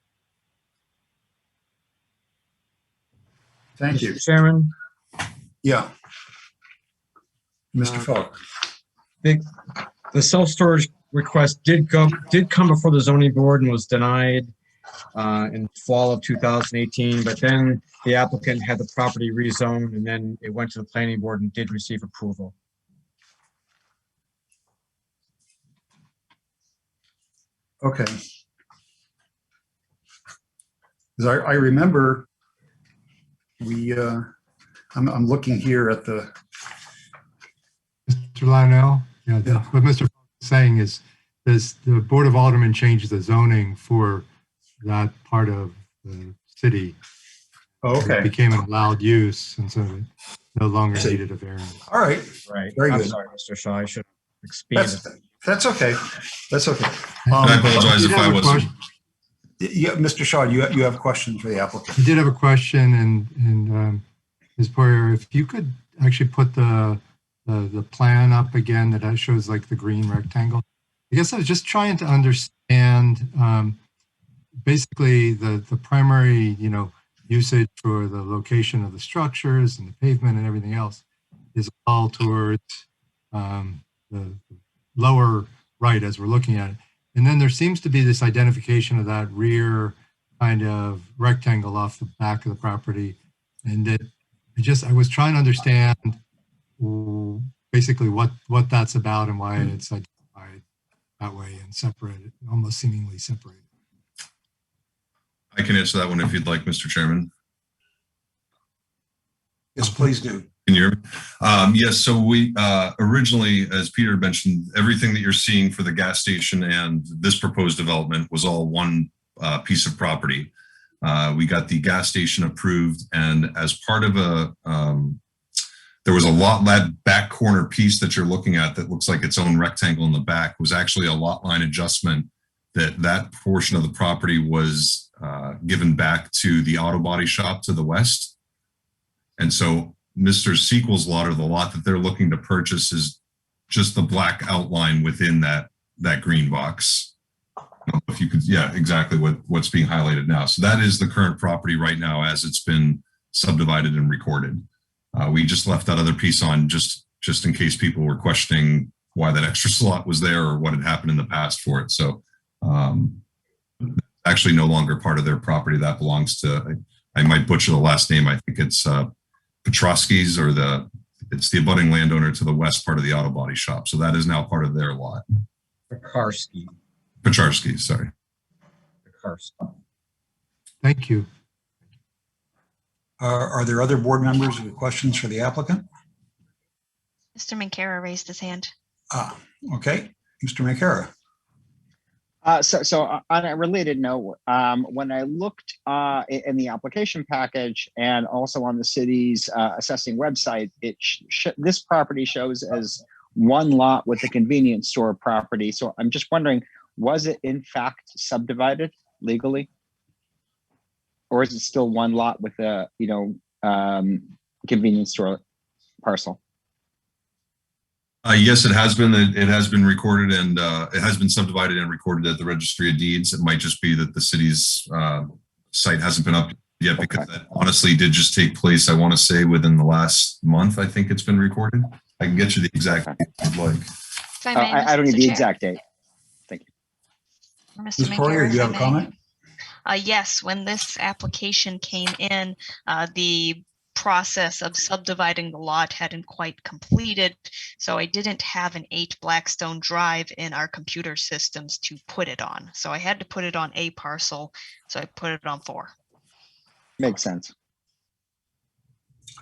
Thank you. Mr. Chairman. Yeah. Mr. Falk. The self-storage request did come before the zoning board and was denied in fall of 2018, but then the applicant had the property rezoned and then it went to the planning board and did receive approval. Okay. Because I remember I'm looking here at the. Mr. Lionel, what Mr. Falk is saying is the Board of Aldermen changed the zoning for that part of the city. Oh, okay. It became an allowed use, and so it no longer needed a variance. All right. Right. Very I'm good. sorry, Mr. Shaw. I should have expanded. That's okay. That's okay. I apologize if I wasn't. Yeah, Mr. Shaw, you have questions for the applicant. I did have a question, and Ms. Poirier, if you could actually put the plan up again that shows like the green rectangle. I guess I was just trying to understand basically the primary, usage for the location of the structures and the pavement and everything else is all towards the lower right as we're looking at it. And then there seems to be this identification of that rear kind of rectangle off the back of the property. And that I was trying to understand basically what that's about and why it's identified that way and separated, almost seemingly separated. I can answer that one if you'd like, Mr. Chairman. Yes, please do. Can you hear me? Yes, so we originally, as Peter mentioned, everything that you're seeing for the gas station and this proposed development was all one piece of property. We got the gas station approved, and as part of there was a lot, that back corner piece that you're looking at that looks like its own rectangle in the back was actually a lot line adjustment that portion of the property was given back to the auto body shop to the west. And so Mr. Sequel's lot, or the lot that they're looking to purchase, is just the black outline within that green box. If you could, yeah, exactly what's being highlighted now. So that is the current property right now as it's been subdivided and recorded. We just left that other piece on just in case people were questioning why that extra slot was there or what had happened in the past for it. So actually no longer part of their property. That belongs to, I might butcher the last name. I think it's Petrosky's, or it's the abutting landowner to the west part of the auto body shop. So that is now part of their lot. Petrosky, sorry. Thank you. Are there other board members with questions for the applicant? Mr. Mancara raised his hand. Okay, Mr. Mancara. So on a related note, when I looked in the application package and also on the city's assessing website, this property shows as one lot with a convenience store property. So I'm just wondering, was it in fact subdivided legally? Or is it still one lot with a, convenience store parcel? Yes, it has been. It has been recorded, and it has been subdivided and recorded at the Registry of Deeds. It might just be that the city's site hasn't been up yet, because that honestly did just take place, I want to say, within the last month. I think it's been recorded. I can get you the exact date if you'd like. I don't need the exact date. Thank you. Ms. Poirier, do you have a comment? Yes, when this application came in, the process of subdividing the lot hadn't quite completed, so I didn't have an 8 Blackstone Drive in our computer systems to put it on. So I had to put it on a parcel, so I put it on 4. Makes sense.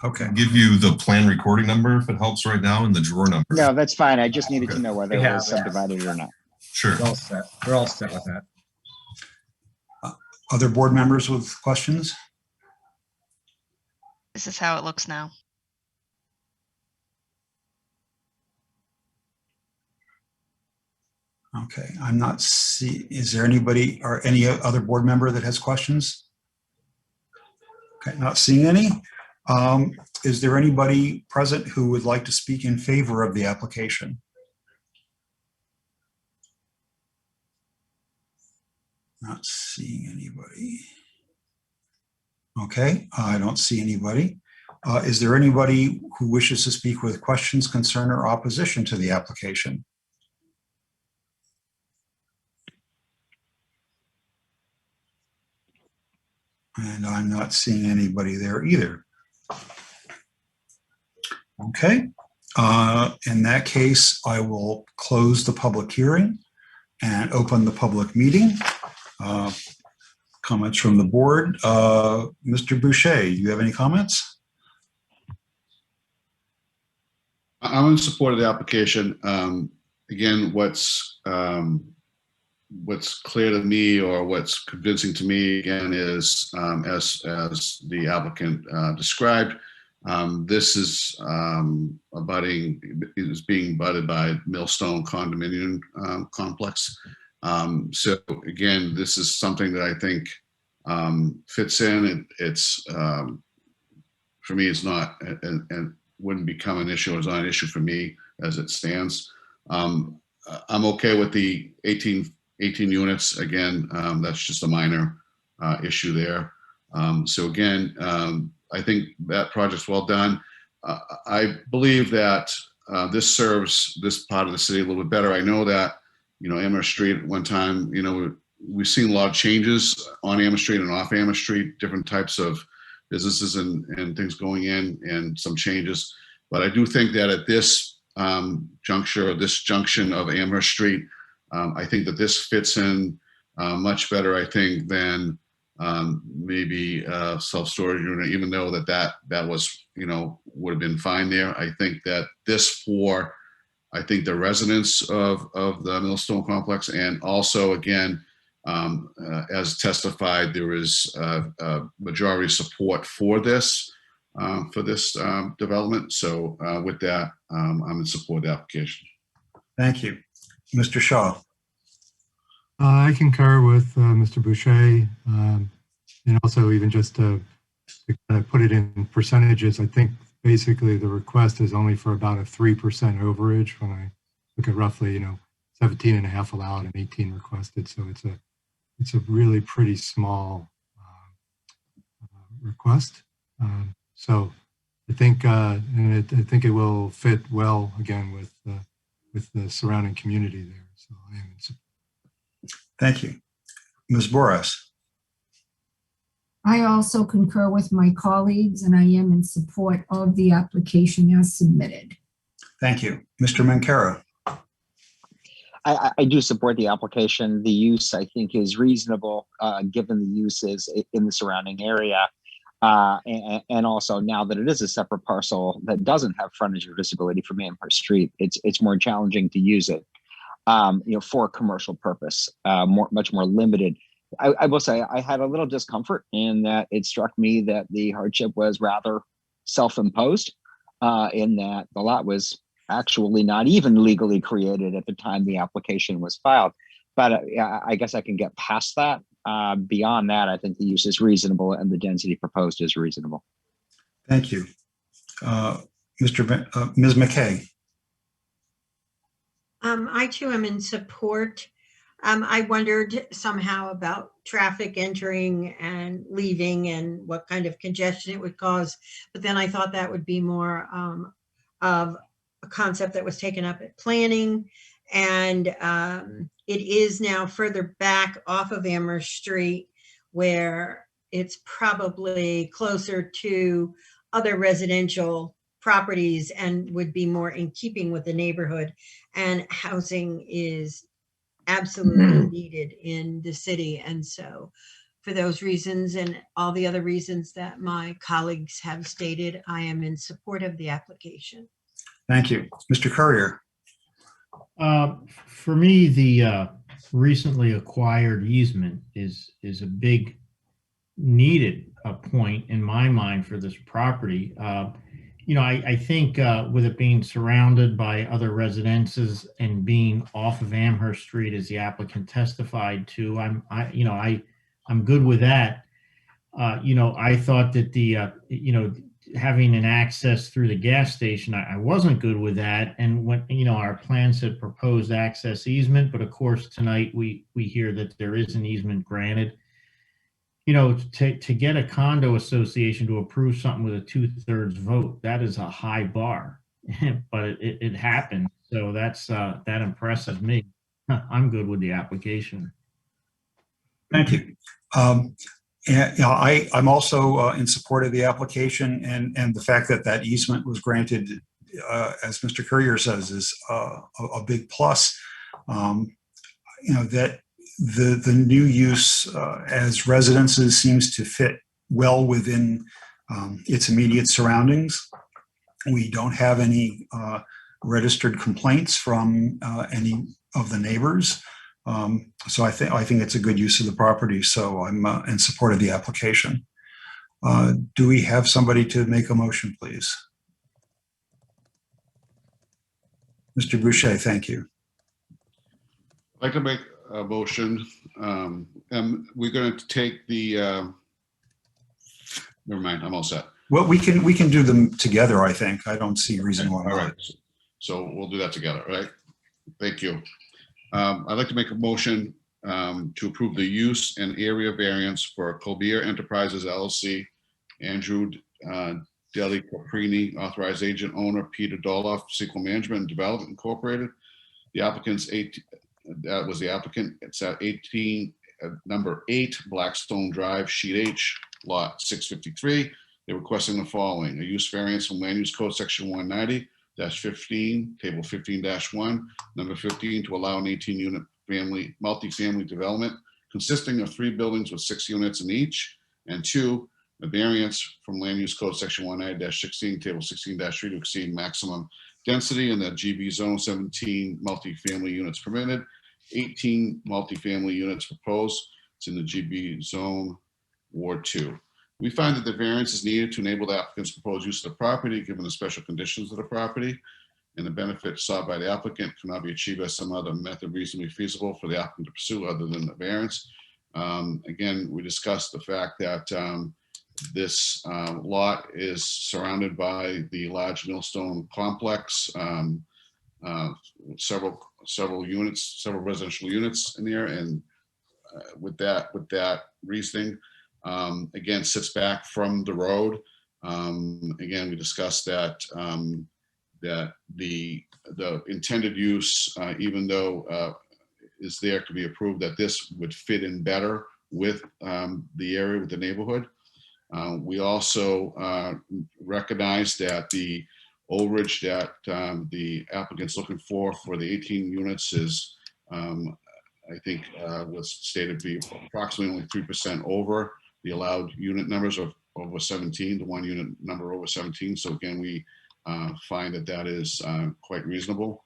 Okay. I'll give you the plan recording number if it helps right now, and the drawer number. No, that's fine. I just needed to know whether it was subdivided or not. Sure. We're all set. We're all set with that. Other board members with questions? This is how it looks now. Okay, I'm not see. Is there anybody or any other board member that has questions? Okay, not seeing any. Is there anybody present who would like to speak in favor of the application? Not seeing anybody. Okay, I don't see anybody. Is there anybody who wishes to speak with questions, concern, or opposition to the application? And I'm not seeing anybody there either. Okay, in that case, I will close the public hearing and open the public meeting. Comments from the board. Mr. Boucher, do you have any comments? I'm in support of the application. Again, what's clear to me, or what's convincing to me, again, is as the applicant described, this is being abutted by Millstone Condominium Complex. So again, this is something that I think fits in. It's for me, it's not, and wouldn't become an issue. It's not an issue for me as it stands. I'm okay with the 18 units. Again, that's just a minor issue there. So again, I think that project's well done. I believe that this serves this part of the city a little bit better. I know that, Amherst Street at one time, we've seen a lot of changes on Amherst Street and off Amherst Street, different types of businesses and things going in, and some changes. But I do think that at this juncture, this junction of Amherst Street, I think that this fits in much better, I think, than maybe self-storage unit, even though that was, would have been fine there. I think that this I think the residents of the Millstone complex, and also, again, as testified, there is a majority support for this development. So with that, I'm in support of the application. Thank you. Mr. Shaw. I concur with Mr. Boucher. And also even just to kind of put it in percentages, I think basically the request is only for about a 3% overage when I look at roughly, 17 and a half allowed and 18 requested. So it's a really pretty small request. So I think, and I think it will fit well again with the surrounding community there. So I am in support. Thank you. Ms. Boras. I also concur with my colleagues, and I am in support of the application as submitted. Thank you. Mr. Mancera. I do support the application. The use, I think, is reasonable given the uses in the surrounding area. And also now that it is a separate parcel that doesn't have frontage or visibility from Amherst Street, it's more challenging to use it, for a commercial purpose, much more limited. I will say I had a little discomfort in that it struck me that the hardship was rather self-imposed, in that the lot was actually not even legally created at the time the application was filed. But I guess I can get past that. Beyond that, I think the use is reasonable and the density proposed is reasonable. Thank you. Ms. McKay. I too am in support. I wondered somehow about traffic entering and leaving and what kind of congestion it would cause. But then I thought that would be more of a concept that was taken up at planning. And it is now further back off of Amherst Street where it's probably closer to other residential properties and would be more in keeping with the neighborhood. And housing is absolutely needed in the city. And so for those reasons and all the other reasons that my colleagues have stated, I am in support of the application. Thank you. Mr. Courier. For me, the recently acquired easement is a big needed point in my mind for this property. I think with it being surrounded by other residences and being off of Amherst Street, as the applicant testified to, I'm good with that. I thought that the having an access through the gas station, I wasn't good with that. And when our plans had proposed access easement, but of course tonight we hear that there is an easement granted. To get a condo association to approve something with a 2/3 vote, that is a high bar, but it happened. So that impresses me. I'm good with the application. Thank you. And I'm also in support of the application, and the fact that that easement was granted, as Mr. Courier says, is a big plus. That the new use as residences seems to fit well within its immediate surroundings. We don't have any registered complaints from any of the neighbors. So I think it's a good use of the property. So I'm in support of the application. Do we have somebody to make a motion, please? Mr. Boucher, thank you. I'd like to make a motion. And we're going to take the, never mind, I'm all set. Well, we can do them together, I think. I don't see a reason why not. All right. So we'll do that together, right? Thank you. I'd like to make a motion to approve the use and area variance for Colbier Enterprises LLC, Andrew Deli Caprini, authorized agent owner, Peter Doloff, Sequel Management and Development Incorporated. The applicant's that was the applicant. It's at number 8 Blackstone Drive, Sheet H, lot 653. They're requesting the following: a use variance from Land Use Code Section 190-15, Table 15-1, number 15, to allow an 18-unit multifamily development consisting of 3 buildings with 6 units in each, and 2, a variance from Land Use Code Section 190-16, Table 16-3, to exceed maximum density in the GB zone. 17 multifamily units permitted, 18 multifamily units proposed. It's in the GB zone, Ward 2. We find that the variance is needed to enable the applicant's proposed use of the property, given the special conditions of the property. and the benefit sought by the applicant cannot be achieved by some other method reasonably feasible for the applicant to pursue other than the variance. Again, we discussed the fact that this lot is surrounded by the large Millstone complex, several units, several residential units in there, and with that reasoning, again, sits back from the road. Again, we discussed that that the intended use, even though is there to be approved, that this would fit in better with the area, with the neighborhood. We also recognize that the overage that the applicant's looking for the 18 units is, I think, was stated to be approximately only 3% over the allowed unit numbers of over 17, the one unit number over 17. So again, we find that that is quite reasonable.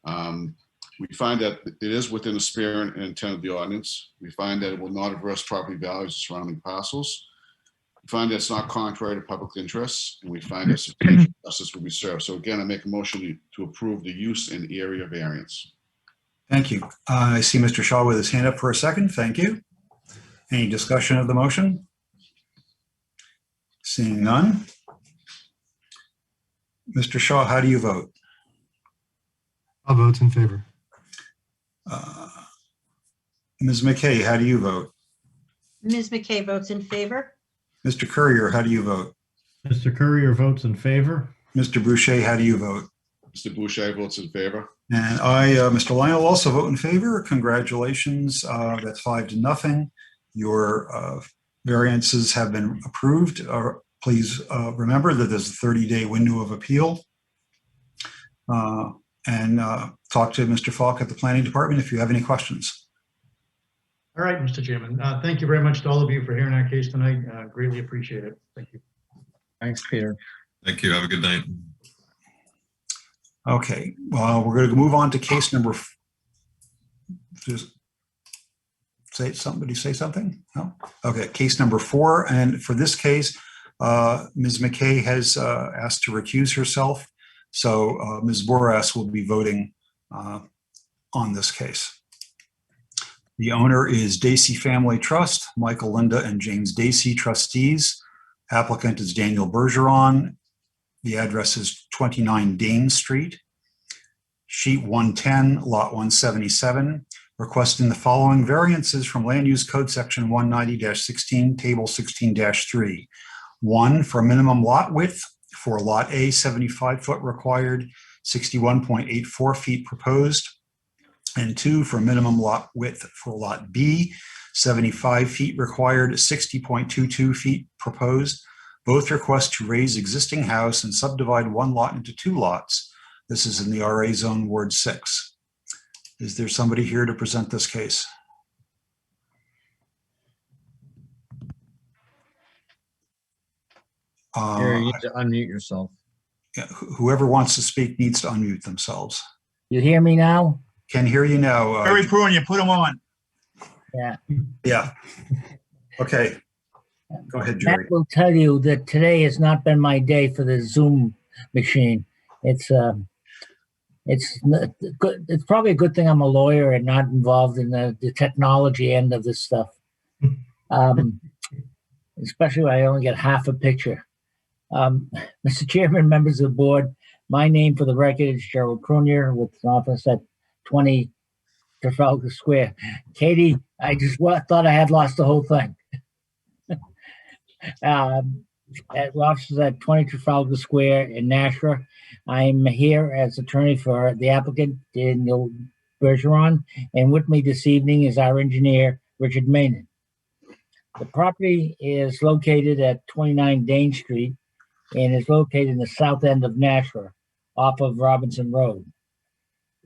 We find that it is within the spirit and intent of the ordinance. We find that it will not address property values of surrounding parcels. We find that it's not contrary to public interests, and we find that substantial justice will be served. So again, I make a motion to approve the use and area variance. Thank you. I see Mr. Shaw with his hand up for a second. Thank you. Any discussion of the motion? Seeing none. Mr. Shaw, how do you vote? I'll vote in favor. Ms. McKay, how do you vote? Ms. McKay votes in favor. Mr. Courier, how do you vote? Mr. Courier votes in favor. Mr. Boucher, how do you vote? Mr. Boucher votes in favor. And I, Mr. Lionel, also vote in favor. Congratulations. That's 5-0. Your variances have been approved. Please remember that there's a 30-day window of appeal. And talk to Mr. Falk at the Planning Department if you have any questions. All right, Mr. Chairman. Thank you very much to all of you for hearing our case tonight. Greatly appreciate it. Thank you. Thanks, Peter. Thank you. Have a good night. Okay, well, we're going to move on to case number. Just somebody say something? No? Okay, case number 4. And for this case, Ms. McKay has asked to recuse herself. So Ms. Boras will be voting on this case. The owner is Dacey Family Trust, Michael, Linda, and James Dacey, trustees. Applicant is Daniel Bergeron. The address is 29 Dane Street. Sheet 110, lot 177, requesting the following variances from Land Use Code Section 190-16, Table 16-3. 1, for minimum lot width for Lot A, 75 foot required, 61.84 feet proposed. And 2, for minimum lot width for Lot B, 75 feet required, 60.22 feet proposed. Both request to raise existing house and subdivide one lot into 2 lots. This is in the RA Zone, Ward 6. Is there somebody here to present this case? Gary, you need to unmute yourself. Yeah, whoever wants to speak needs to unmute themselves. You hear me now? Can hear you now. Harry Prune, you put them on. Yeah. Yeah. Okay. Go ahead, Matt Jerry. will tell you that today has not been my day for the Zoom machine. It's probably a good thing I'm a lawyer and not involved in the technology end of this stuff. Especially when I only get half a picture. Mr. Chairman, members of the board, my name for the record is Gerald Prunier with an office at 20 Trafalgar Square. Katie, I just thought I had lost the whole thing. At offices at 20 Trafalgar Square in Nashua. I'm here as attorney for the applicant, Daniel Bergeron, and with me this evening is our engineer, Richard Maynard. The property is located at 29 Dane Street and is located in the south end of Nashua, off of Robinson Road.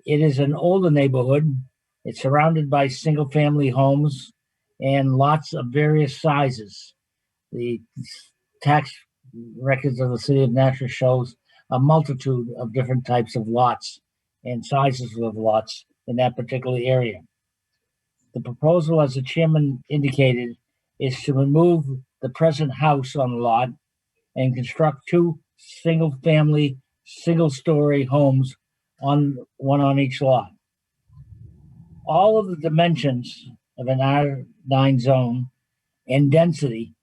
It is an older neighborhood. It's surrounded by single-family homes and lots of various sizes. The tax records of the city of Nashua shows a multitude of different types of lots and sizes of lots in that particular area. The proposal, as the chairman indicated, is to remove the present house on the lot and construct 2 single-family, single-story homes one on each lot. All of the dimensions of an R9 zone and density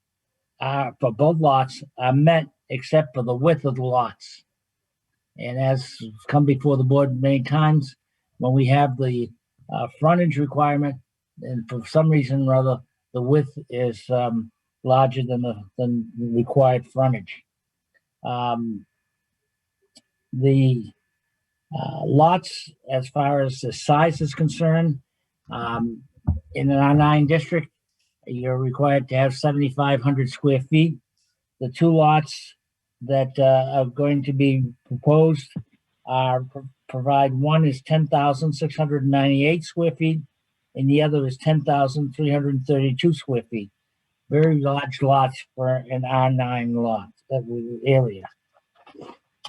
for both lots are met except for the width of the lots. And as come before the board many times, when we have the frontage requirement, and for some reason or other, the width is larger than the required frontage. The lots, as far as the size is concerned, in an R9 district, you're required to have 7,500 square feet. The two lots that are going to be proposed provide, one is 10,698 square feet, and the other is 10,332 square feet. Very large lots for an R9 lot area.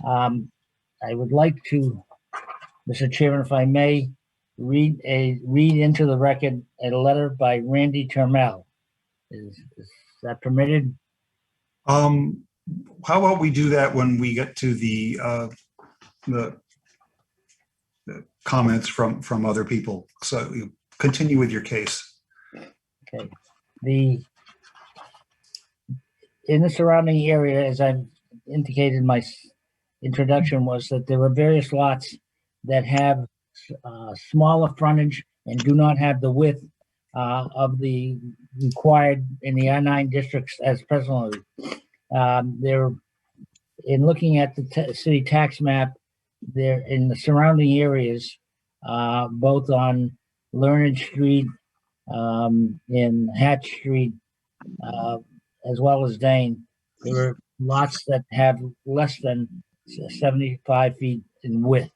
I would like to, Mr. Chairman, if I may, read into the record a letter by Randy Termel. Is that permitted? How about we do that when we get to the comments from other people? So you continue with your case. Okay. In the surrounding area, as I've indicated in my introduction, was that there are various lots that have smaller frontage and do not have the width of the required in the R9 districts as presently. They're, in looking at the city tax map, they're in the surrounding areas, both on Learned Street, in Hatch Street, as well as Dane. There are lots that have less than 75 feet in width.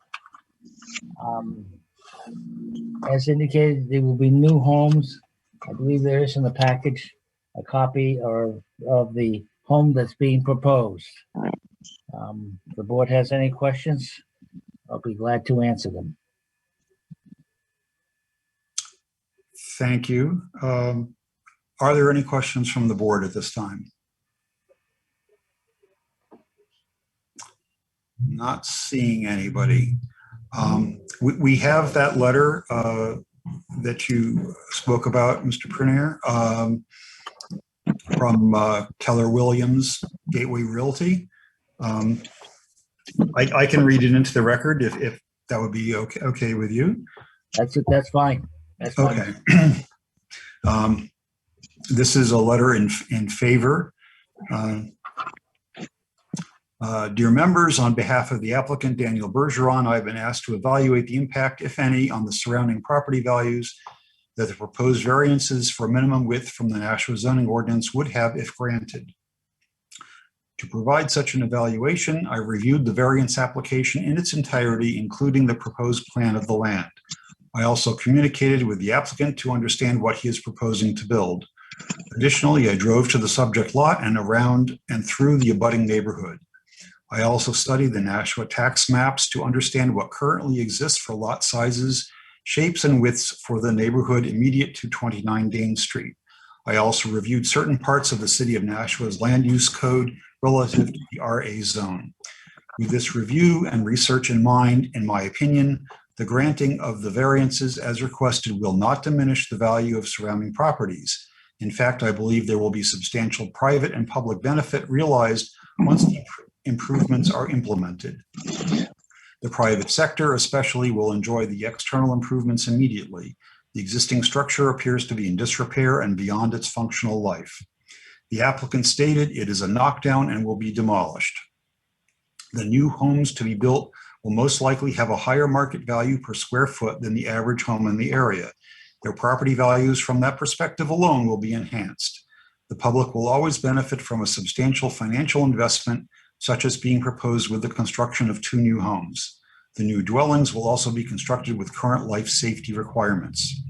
As indicated, there will be new homes. I believe there is in the package a copy of the home that's being proposed. If the board has any questions, I'll be glad to answer them. Thank you. Are there any questions from the board at this time? Not seeing anybody. We have that letter that you spoke about, Mr. Prunier, from Keller Williams Gateway Realty. I can read it into the record if that would be okay with you. That's fine. That's fine. Okay. This is a letter in favor. Dear members, on behalf of the applicant, Daniel Bergeron, I've been asked to evaluate the impact, if any, on the surrounding property values that the proposed variances for minimum width from the Nashua zoning ordinance would have if granted. To provide such an evaluation, I reviewed the variance application in its entirety, including the proposed plan of the land. I also communicated with the applicant to understand what he is proposing to build. Additionally, I drove to the subject lot and around and through the abutting neighborhood. I also studied the Nashua tax maps to understand what currently exists for lot sizes, shapes, and widths for the neighborhood immediate to 29 Dane Street. I also reviewed certain parts of the City of Nashua's land use code relative to the RA zone. With this review and research in mind, in my opinion, the granting of the variances as requested will not diminish the value of surrounding properties. In fact, I believe there will be substantial private and public benefit realized once the improvements are implemented. The private sector especially will enjoy the external improvements immediately. The existing structure appears to be in disrepair and beyond its functional life. The applicant stated it is a knockdown and will be demolished. The new homes to be built will most likely have a higher market value per square foot than the average home in the area. Their property values from that perspective alone will be enhanced. The public will always benefit from a substantial financial investment, such as being proposed with the construction of 2 new homes. The new dwellings will also be constructed with current life safety requirements.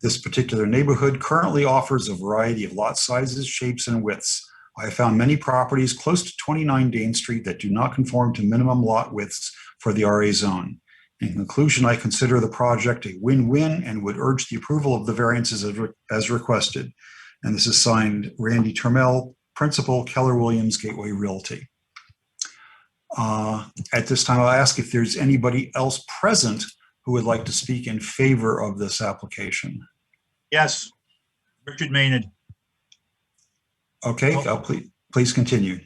This particular neighborhood currently offers a variety of lot sizes, shapes, and widths. I have found many properties close to 29 Dane Street that do not conform to minimum lot widths for the RA zone. In conclusion, I consider the project a win-win and would urge the approval of the variances as requested. And this is signed Randy Termel, Principal, Keller Williams Gateway Realty. At this time, I'll ask if there's anybody else present who would like to speak in favor of this application. Yes, Richard Maynard. Okay, please continue.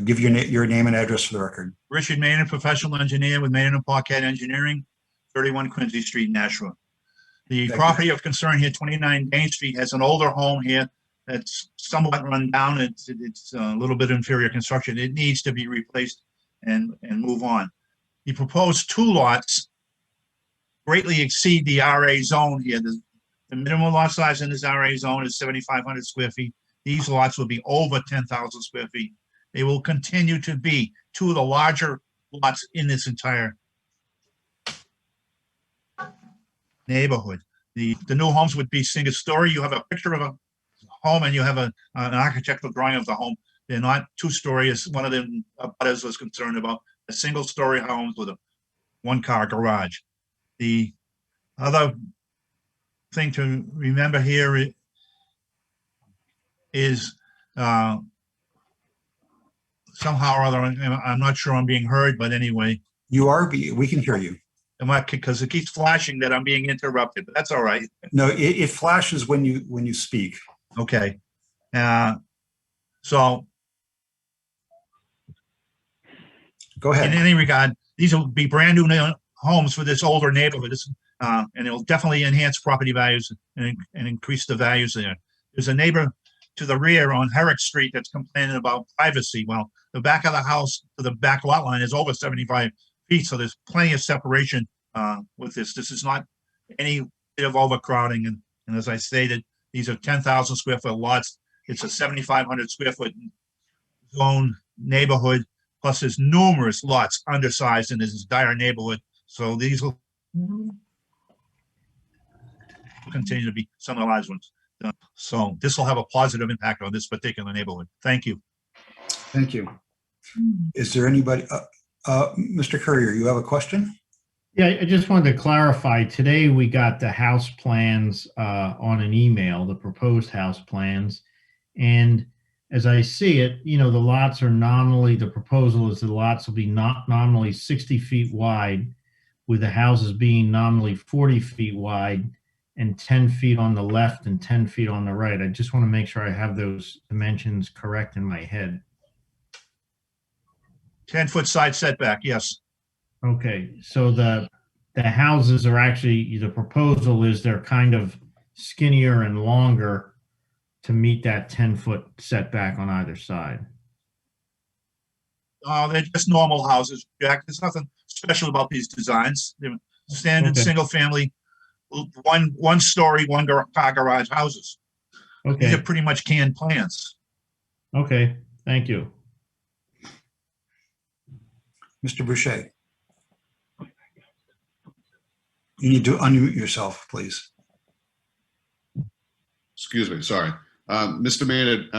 Give your name and address for the record. Richard Maynard, professional engineer with Maynard and Paquette Engineering, 31 Quincy Street, Nashua. The property of concern here, 29 Dane Street, has an older home here that's somewhat run down. It's a little bit inferior construction. It needs to be replaced and move on. The proposed 2 lots greatly exceed the RA zone here. The minimum lot size in this RA zone is 7,500 square feet. These lots will be over 10,000 square feet. They will continue to be 2 of the larger lots in this entire neighborhood. The new homes would be single story. You have a picture of a home and you have an architectural drawing of the home. They're not 2-story, as one of them others was concerned about, a single story homes with a 1-car garage. The other thing to remember here is somehow or other, I'm not sure I'm being heard, but anyway. You are, we can hear you. Because it keeps flashing that I'm being interrupted, but that's all right. No, it flashes when you speak. Okay. So go ahead. In any regard, these will be brand new homes for this older neighborhood, and it'll definitely enhance property values and increase the values there. There's a neighbor to the rear on Herrick Street that's complaining about privacy. Well, the back of the house to the back lot line is over 75 feet, so there's plenty of separation with this. This is not any bit of overcrowding, and as I stated, these are 10,000 square foot lots. It's a 7,500 square foot zone neighborhood, plus there's numerous lots undersized in this dire neighborhood. So these will continue to be some of the large ones. So this will have a positive impact on this particular neighborhood. Thank you. Thank you. Is there anybody, Mr. Courier, you have a question? Yeah, I just wanted to clarify. Today we got the house plans on an email, the proposed house plans. And as I see it, the lots are nominally, the proposal is the lots will be nominally 60 feet wide, with the houses being nominally 40 feet wide and 10 feet on the left and 10 feet on the right. I just want to make sure I have those dimensions correct in my head. 10-foot side setback, yes. Okay, so the houses are actually, the proposal is they're kind of skinnier and longer to meet that 10-foot setback on either side. They're just normal houses, Jack. There's nothing special about these designs. They're standard single family, one story, 1-car garage houses. Okay. These are pretty much canned plans. Okay, thank you. Mr. Boucher. You need to unmute yourself, please. Excuse me, sorry. Mr. Maynard,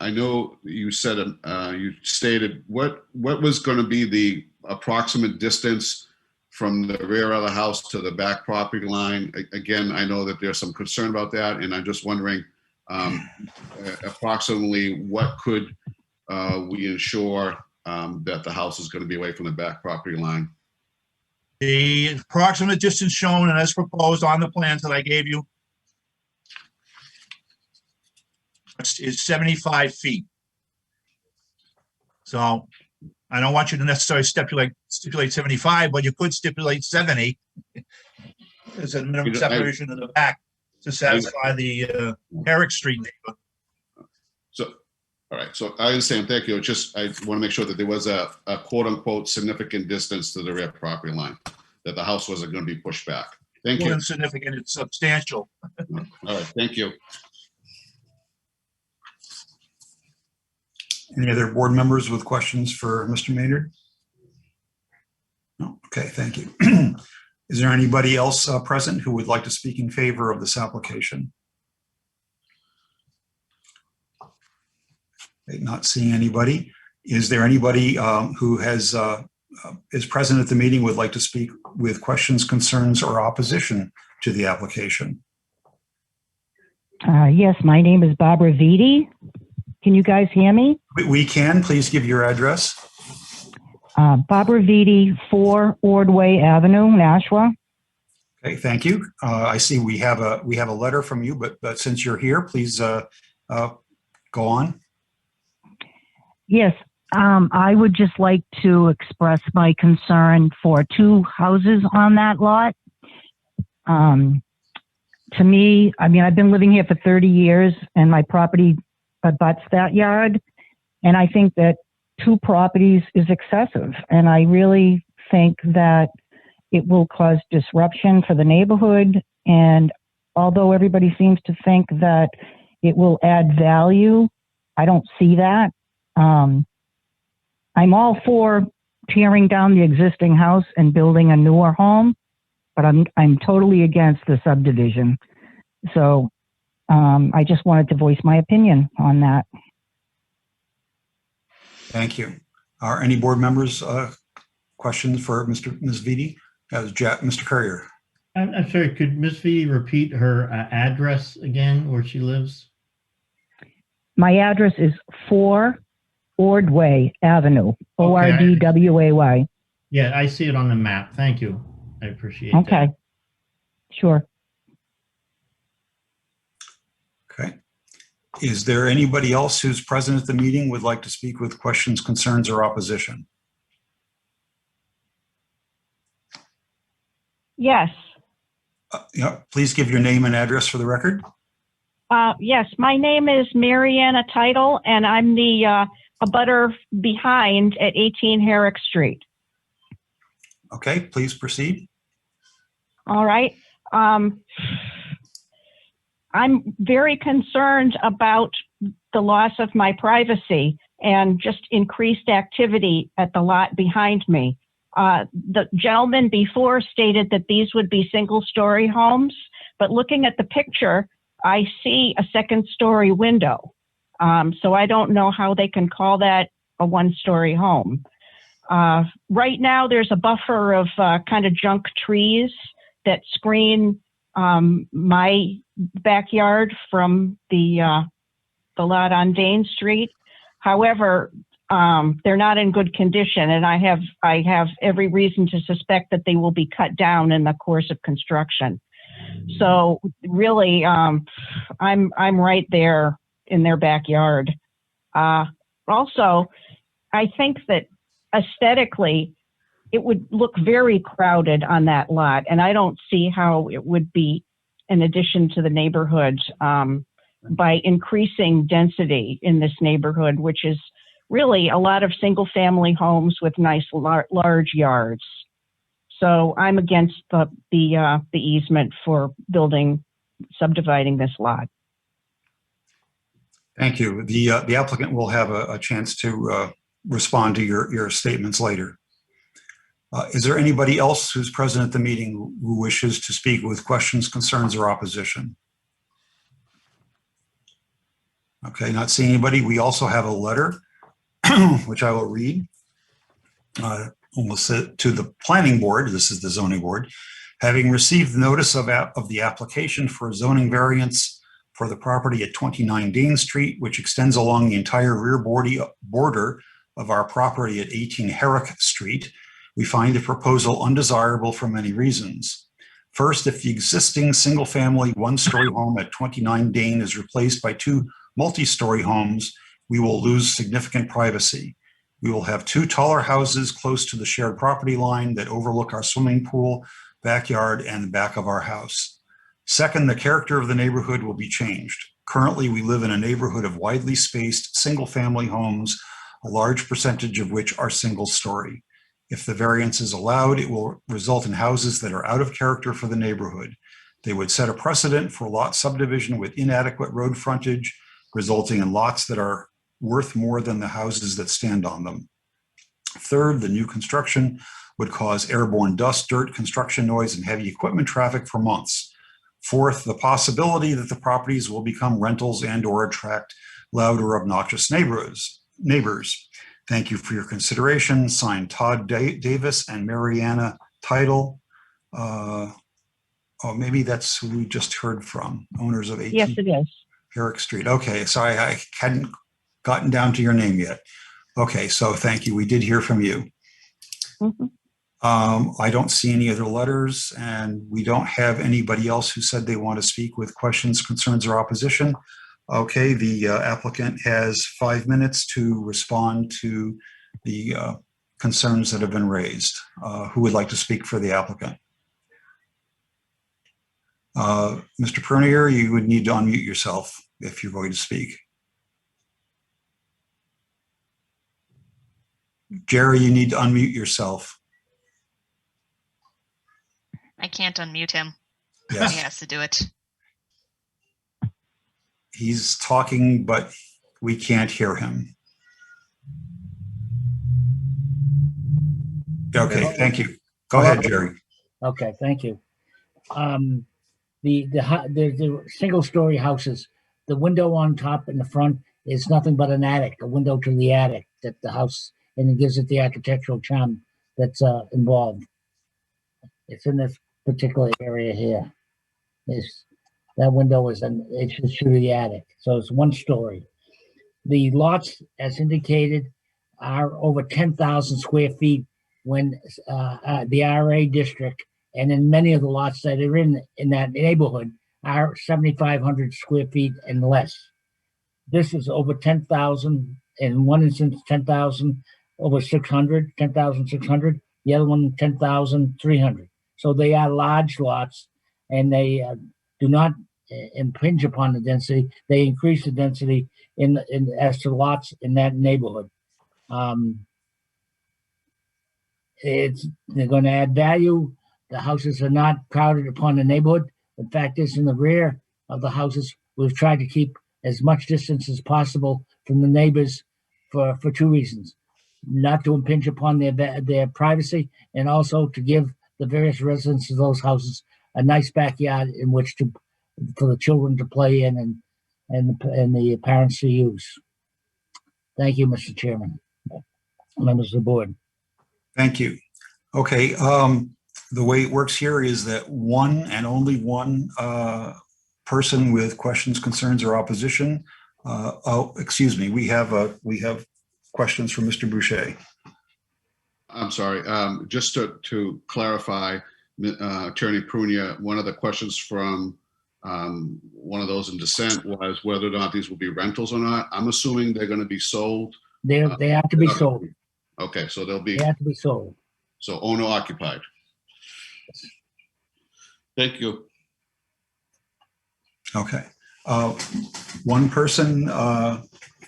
I know you said, you stated what was going to be the approximate distance from the rear of the house to the back property line. Again, I know that there's some concern about that, and I'm just wondering approximately what could we ensure that the house is going to be away from the back property line? The approximate distance shown and as proposed on the plans that I gave you is 75 feet. So I don't want you to necessarily stipulate 75, but you could stipulate 70 as a minimum separation in the back to satisfy the Herrick Street neighbor. So, all right. So I understand. Thank you. It's just, I want to make sure that there was a quote unquote significant distance to the rear property line, that the house wasn't going to be pushed back. Thank you. More than significant, it's substantial. All right. Thank you. Any other board members with questions for Mr. Maynard? No? Okay, thank you. Is there anybody else present who would like to speak in favor of this application? Okay, not seeing anybody. Is there anybody who has is present at the meeting would like to speak with questions, concerns, or opposition to the application? Yes, my name is Barbara Vitti. Can you guys hear me? We can. Please give your address. Barbara Vitti, 4 Ordway Avenue, Nashua. Okay, thank you. I see we have a letter from you, but since you're here, please go on. Yes, I would just like to express my concern for 2 houses on that lot. To me, I mean, I've been living here for 30 years and my property abuts that yard. And I think that 2 properties is excessive. And I really think that it will cause disruption for the neighborhood. And although everybody seems to think that it will add value, I don't see that. I'm all for tearing down the existing house and building a newer home, but I'm totally against the subdivision. So I just wanted to voice my opinion on that. Thank you. Are any board members questions for Ms. Vitti? Mr. Courier. I'm sorry, could Ms. Vitti repeat her address again, where she lives? My address is 4 Ordway Avenue, Ordway. Yeah, I see it on the map. Thank you. I appreciate Okay, that. sure. Okay. Is there anybody else who's present at the meeting would like to speak with questions, concerns, or opposition? Yes. Yeah, please give your name and address for the record. Yes, my name is Mariana Title, and I'm the abutter behind at 18 Herrick Street. Okay, please proceed. All right. I'm very concerned about the loss of my privacy and just increased activity at the lot behind me. The gentleman before stated that these would be single-story homes, but looking at the picture, I see a second-story window. So I don't know how they can call that a one-story home. Right now, there's a buffer of kind of junk trees that screen my backyard from the lot on Dane Street. However, they're not in good condition, and I have every reason to suspect that they will be cut down in the course of construction. So really, I'm right there in their backyard. Also, I think that aesthetically, it would look very crowded on that lot, and I don't see how it would be an addition to the neighborhood by increasing density in this neighborhood, which is really a lot of single-family homes with nice large yards. So I'm against the easement for subdividing this lot. Thank you. The applicant will have a chance to respond to your statements later. Is there anybody else who's present at the meeting who wishes to speak with questions, concerns, or opposition? Okay, not seeing anybody. We also have a letter, which I will read. Almost to the planning board, this is the zoning board, having received notice of the application for a zoning variance for the property at 29 Dane Street, which extends along the entire rear border of our property at 18 Herrick Street, we find the proposal undesirable for many reasons. First, if the existing single-family one-story home at 29 Dane is replaced by 2 multi-story homes, we will lose significant privacy. We will have 2 taller houses close to the shared property line that overlook our swimming pool, backyard, and the back of our house. Second, the character of the neighborhood will be changed. Currently, we live in a neighborhood of widely spaced single-family homes, a large percentage of which are single-story. If the variance is allowed, it will result in houses that are out of character for the neighborhood. They would set a precedent for lot subdivision with inadequate road frontage, resulting in lots that are worth more than the houses that stand on them. Third, the new construction would cause airborne dust, dirt, construction noise, and heavy equipment traffic for months. Fourth, the possibility that the properties will become rentals and/or attract loud or obnoxious neighbors. Thank you for your consideration. Signed, Todd Davis and Mariana Title. Oh, maybe that's who we just heard from, owners of 18 Yes, it is. Herrick Street. Okay, sorry, I hadn't gotten down to your name yet. Okay, so thank you. We did hear from you. I don't see any other letters, and we don't have anybody else who said they want to speak with questions, concerns, or opposition. Okay, the applicant has 5 minutes to respond to the concerns that have been raised. Who would like to speak for the applicant? Mr. Pernier, you would need to unmute yourself if you're going to speak. Jerry, you need to unmute yourself. I can't unmute him. Yes. He has to do it. He's talking, but we can't hear him. Okay, thank you. Go ahead, Jerry. Okay, thank you. The single-story houses, the window on top in the front is nothing but an attic, a window to the attic that the house, and it gives it the architectural charm that's involved. It's in this particular area here. That window is it's to the attic, so it's 1 story. The lots, as indicated, are over 10,000 square feet when the RA district, and in many of the lots that are in that neighborhood are 7,500 square feet and less. This is over 10,000, in one instance, 10,000 over 600, 10,600, the other one 10,300. So they are large lots, and they do not impinge upon the density. They increase the density in as to lots in that neighborhood. They're going to add value. The houses are not crowded upon the neighborhood. The fact is, in the rear of the houses, we've tried to keep as much distance as possible from the neighbors for 2 reasons: not to impinge upon their privacy, and also to give the various residents of those houses a nice backyard in which for the children to play in and the parents to use. Thank you, Mr. Chairman, members of the board. Thank you. Okay, the way it works here is that one and only one person with questions, concerns, or opposition. Oh, excuse me. We have questions from Mr. Boucher. I'm sorry. Just to clarify, Attorney Prunia, one of the questions from one of those in dissent was whether or not these will be rentals or not. I'm assuming they're going to be sold. They have to be sold. Okay, so they'll be. They have to be sold. So owner occupied. Thank you. Okay. One person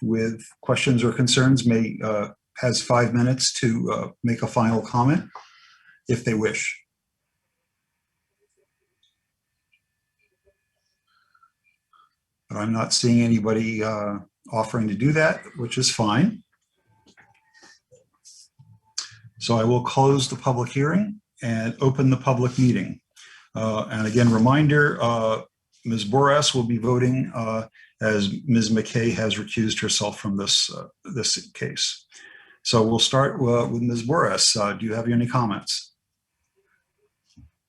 with questions or concerns has 5 minutes to make a final comment if they wish. But I'm not seeing anybody offering to do that, which is fine. So I will close the public hearing and open the public meeting. And again, reminder, Ms. Boras will be voting as Ms. McKay has recused herself from this case. So we'll start with Ms. Boras. Do you have any comments?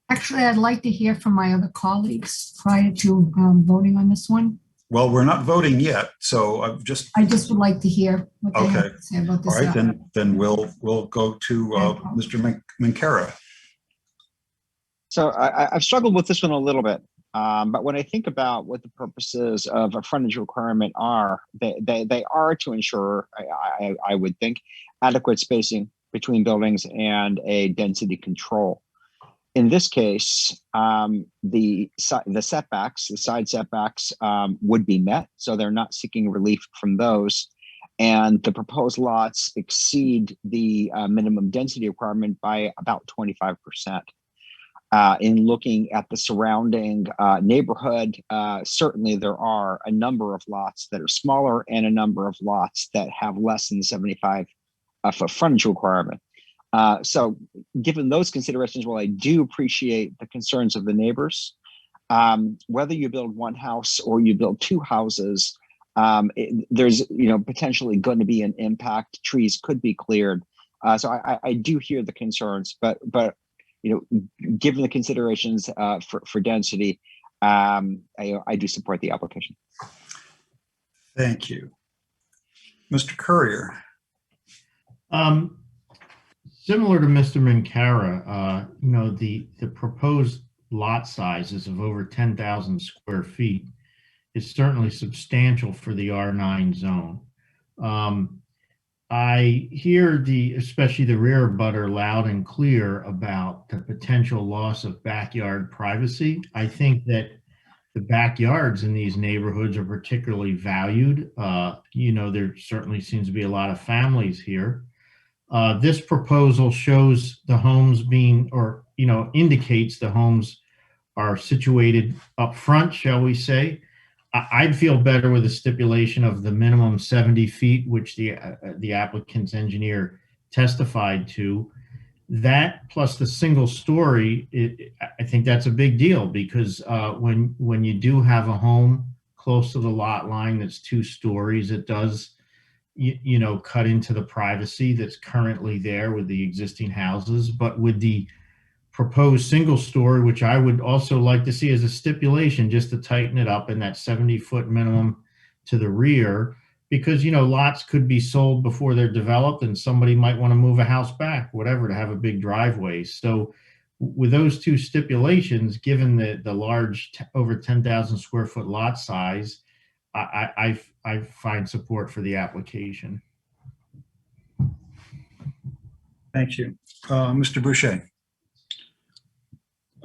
Actually, I'd like to hear from my other colleagues prior to voting on this one. Well, we're not voting yet, so I just would like to hear what they have to say about this. All right, then we'll go to Mr. Minkara. So I've struggled with this one a little bit, but when I think about what the purposes of a frontage requirement are, they are to ensure, I would think, adequate spacing between buildings and a density control. In this case, the setbacks, the side setbacks would be met, so they're not seeking relief from those. And the proposed lots exceed the minimum density requirement by about 25%. In looking at the surrounding neighborhood, certainly there are a number of lots that are smaller and a number of lots that have less than 75 foot frontage requirement. So given those considerations, while I do appreciate the concerns of the neighbors, whether you build one house or you build 2 houses, there's potentially going to be an impact. Trees could be cleared. So I do hear the concerns, but given the considerations for density, I do support the application. Thank you. Mr. Courier. Similar to Mr. Minkara, the proposed lot sizes of over 10,000 square feet is certainly substantial for the R9 zone. I hear especially the rear butter loud and clear about the potential loss of backyard privacy. I think that the backyards in these neighborhoods are particularly valued. There certainly seems to be a lot of families here. This proposal shows the homes indicates the homes are situated up front, shall we say. I'd feel better with a stipulation of the minimum 70 feet, which the applicant's engineer testified to. That plus the single story, I think that's a big deal because when you do have a home close to the lot line that's 2 stories, it does cut into the privacy that's currently there with the existing houses. But with the proposed single story, which I would also like to see as a stipulation, just to tighten it up in that 70-foot minimum to the rear, because lots could be sold before they're developed and somebody might want to move a house back, whatever, to have a big driveway. So with those 2 stipulations, given the large over 10,000 square foot lot size, I find support for the application. Thank you. Mr. Boucher.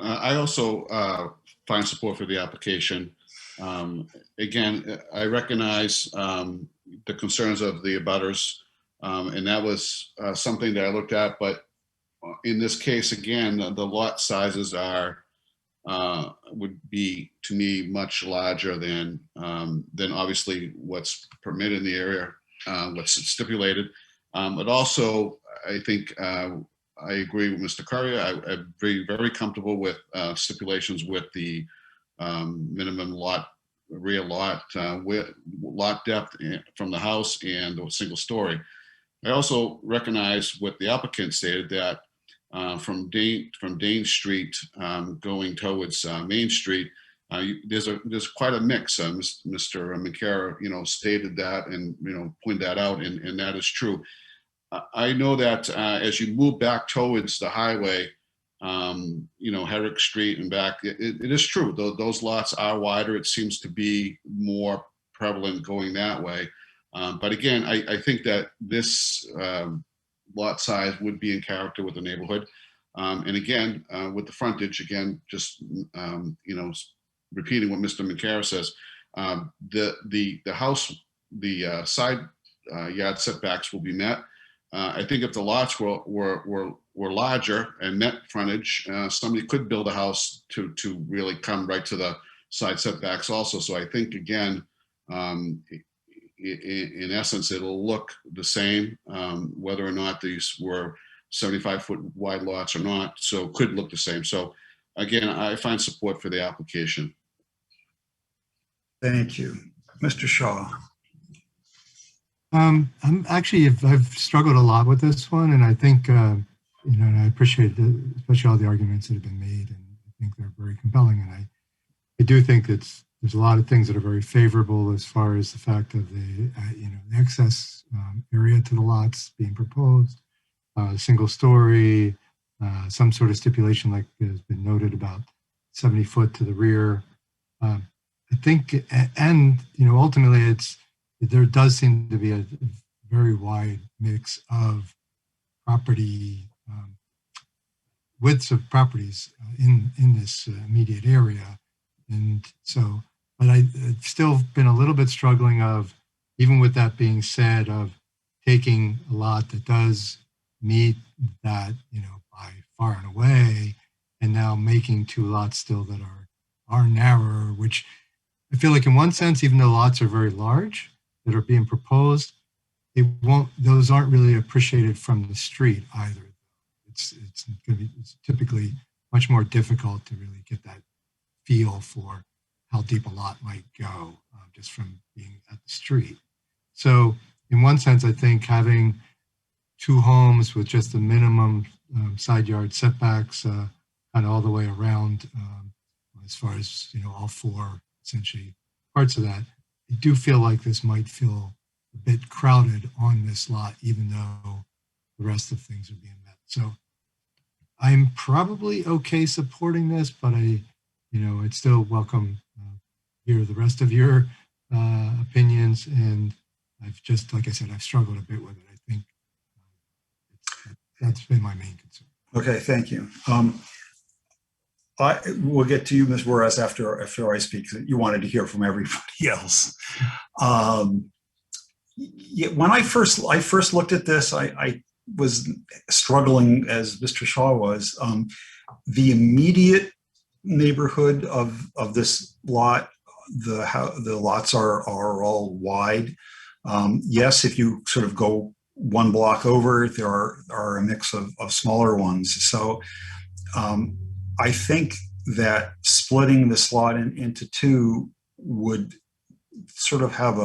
I also find support for the application. Again, I recognize the concerns of the abutters, and that was something that I looked at. But in this case, again, the lot sizes would be, to me, much larger than obviously what's permitted in the area, what's stipulated. But also, I think I agree with Mr. Currier. I'm very, very comfortable with stipulations with the minimum rear lot with lot depth from the house and the single story. I also recognize what the applicant stated, that from Dane Street going towards Main Street, there's quite a mix. Mr. Minkara, stated that and pointed that out, and that is true. I know that as you move back towards the highway, Herrick Street and back, it is true. Those lots are wider. It seems to be more prevalent going that way. But again, I think that this lot size would be in character with the neighborhood. And again, with the frontage, again, just, repeating what Mr. Minkara says, the house, the side yard setbacks will be met. I think if the lots were larger and met frontage, somebody could build a house to really come right to the side setbacks also. So I think, again, in essence, it'll look the same, whether or not these were 75-foot wide lots or not. So it could look the same. So again, I find support for the application. Thank you. Mr. Shaw. I've struggled a lot with this one, and I think, and I appreciate especially all the arguments that have been made, and I think they're very compelling. And I do think there's a lot of things that are very favorable as far as the fact of the, the excess area to the lots being proposed, single story, some sort of stipulation like has been noted about 70 foot to the rear. I think, and, ultimately there does seem to be a very wide mix of property, widths of properties in this immediate area. And so, but I've still been a little bit struggling of, even with that being said, of taking a lot that does meet that, by far and away, and now making 2 lots still that are narrower, which I feel like in one sense, even though lots are very large that are being proposed, those aren't really appreciated from the street either. It's typically much more difficult to really get that feel for how deep a lot might go just from being at the street. So in one sense, I think having 2 homes with just the minimum side yard setbacks kind of all the way around, as far as, all 4 essentially parts of that, I do feel like this might feel a bit crowded on this lot, even though the rest of things are being met. So I'm probably okay supporting this, but I'd still welcome hear the rest of your opinions. And I've just, like I said, I've struggled a bit with it. I think that's been my main concern. Okay, thank you. We'll get to you, Ms. Juarez, after I speak. You wanted to hear from everybody else. When I first looked at this, I was struggling, as Mr. Shaw was. The immediate neighborhood of this lot, the lots are all wide. Yes, if you sort of go one block over, there are a mix of smaller ones. So I think that splitting this lot into two would sort of have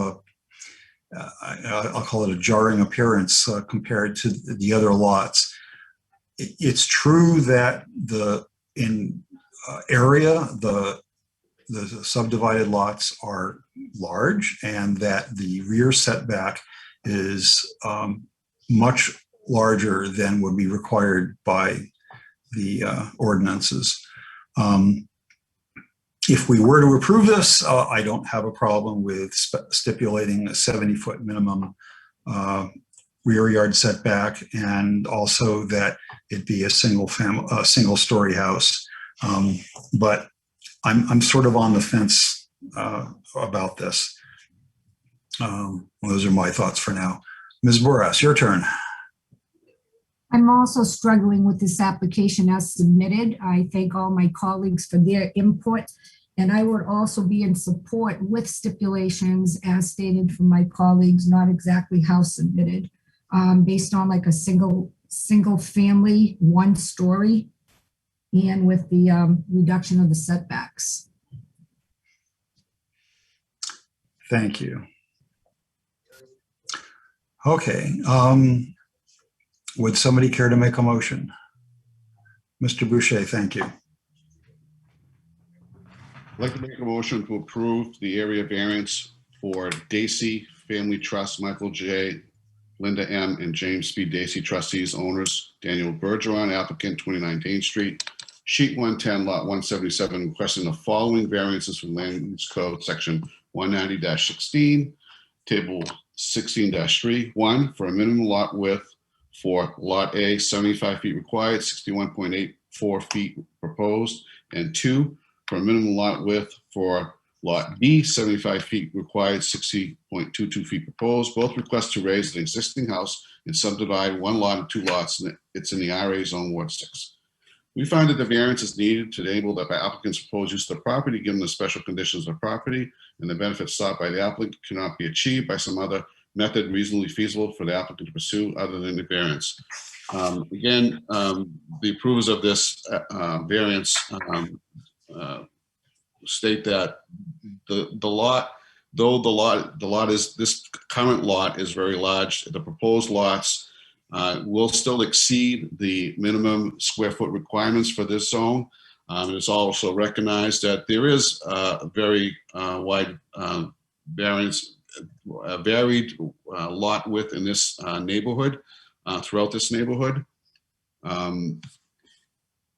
I'll call it a jarring appearance compared to the other lots. It's true that area, the subdivided lots are large, and that the rear setback is much larger than would be required by the ordinances. If we were to approve this, I don't have a problem with stipulating a 70-foot minimum rear yard setback, and also that it be a single-story house. But I'm sort of on the fence about this. Those are my thoughts for now. Ms. Boras, your turn. I'm also struggling with this application as submitted. I thank all my colleagues for their input, and I would also be in support with stipulations as stated from my colleagues, not exactly how submitted, based on like a single family, one story, and with the reduction of the setbacks. Thank you. Okay. Would somebody care to make a motion? Mr. Boucher, thank you. I'd like to make a motion to approve the area variance for Dacey Family Trust, Michael J., Linda M., and James B. Dacey trustees, owners, Daniel Bergeron, applicant, 29 Dane Street, sheet 110, lot 177, requesting the following variances from Land Use Code, section 190-16, table 16-3. 1, for a minimum lot width for lot A, 75 feet required, 61.84 feet proposed, and 2, for a minimum lot width for lot B, 75 feet required, 60.22 feet proposed. Both request to raise an existing house and subdivide one lot into 2 lots, and it's in the RA zone, Ward 6. We find that the variance is needed to enable the applicant's proposed use of the property, given the special conditions of the property, and the benefits sought by the applicant cannot be achieved by some other method reasonably feasible for the applicant to pursue other than the variance. The approvers of this variance state that the lot, though the lot is, this current lot is very large, the proposed lots will still exceed the minimum square foot requirements for this zone. It's also recognized that there is a very wide variance, varied lot width in this neighborhood, throughout this neighborhood.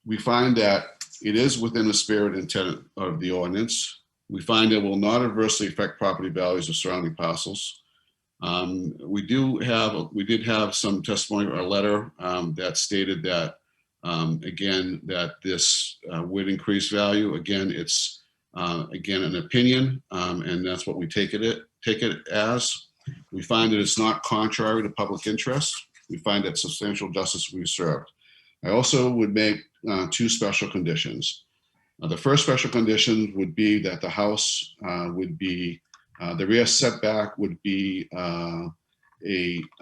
We find that it is within the spirit and intent of the ordinance. We find it will not adversely affect property values of surrounding parcels. We did have some testimony or a letter that stated that, again, that this would increase value. Again, it's again an opinion, and that's what we take it as. We find that it's not contrary to public interest. We find that substantial justice will be served. I also would make 2 special conditions. The first special condition would be that the house would be, the rear setback would be a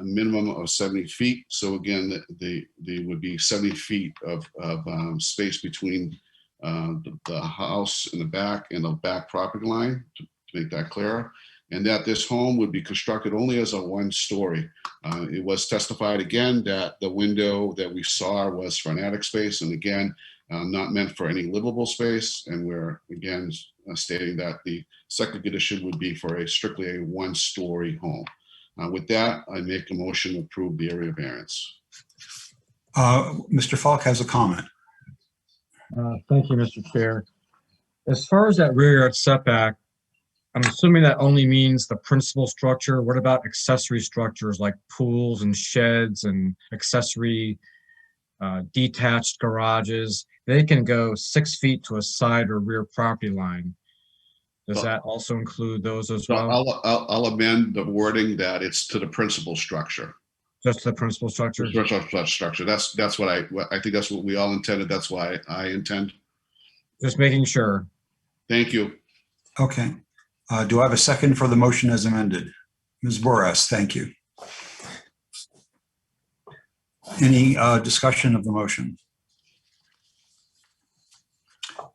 minimum of 70 feet. So again, there would be 70 feet of space between the house in the back and the back property line, to make that clearer. And that this home would be constructed only as a 1-story. It was testified again that the window that we saw was for an attic space, and again, not meant for any livable space. And we're again stating that the second condition would be for strictly a 1-story home. With that, I make a motion to approve the area variance. Mr. Falk has a comment. Thank you, Mr. Chair. As far as that rear yard setback, I'm assuming that only means the principal structure. What about accessory structures like pools and sheds and accessory detached garages? They can go 6 feet to a side or rear property line. Does that also include those as So well? I'll amend the wording that it's to the principal structure. Just the principal structure? Principal structure. That's what I think that's what we all intended. That's why I intend. Just making sure. Thank you. Okay. Do I have a second for the motion as amended? Ms. Boras, thank you. Any discussion of the motion?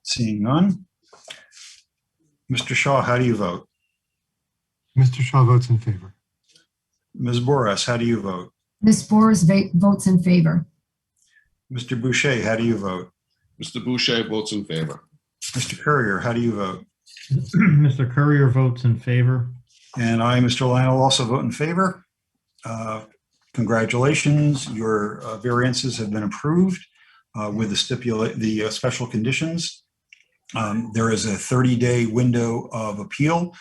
Seeing none. Mr. Shaw, how do you vote? Mr. Shaw votes in favor. Ms. Boras, how do you vote? Ms. Boras votes in favor. Mr. Boucher, how do you vote? Mr. Boucher votes in favor. Mr. Courier, how do you vote? Mr. Courier votes in favor. And I, Mr. Lionel, also vote in favor. Congratulations, your variances have been approved with the special conditions. There is a 30-day window of appeal.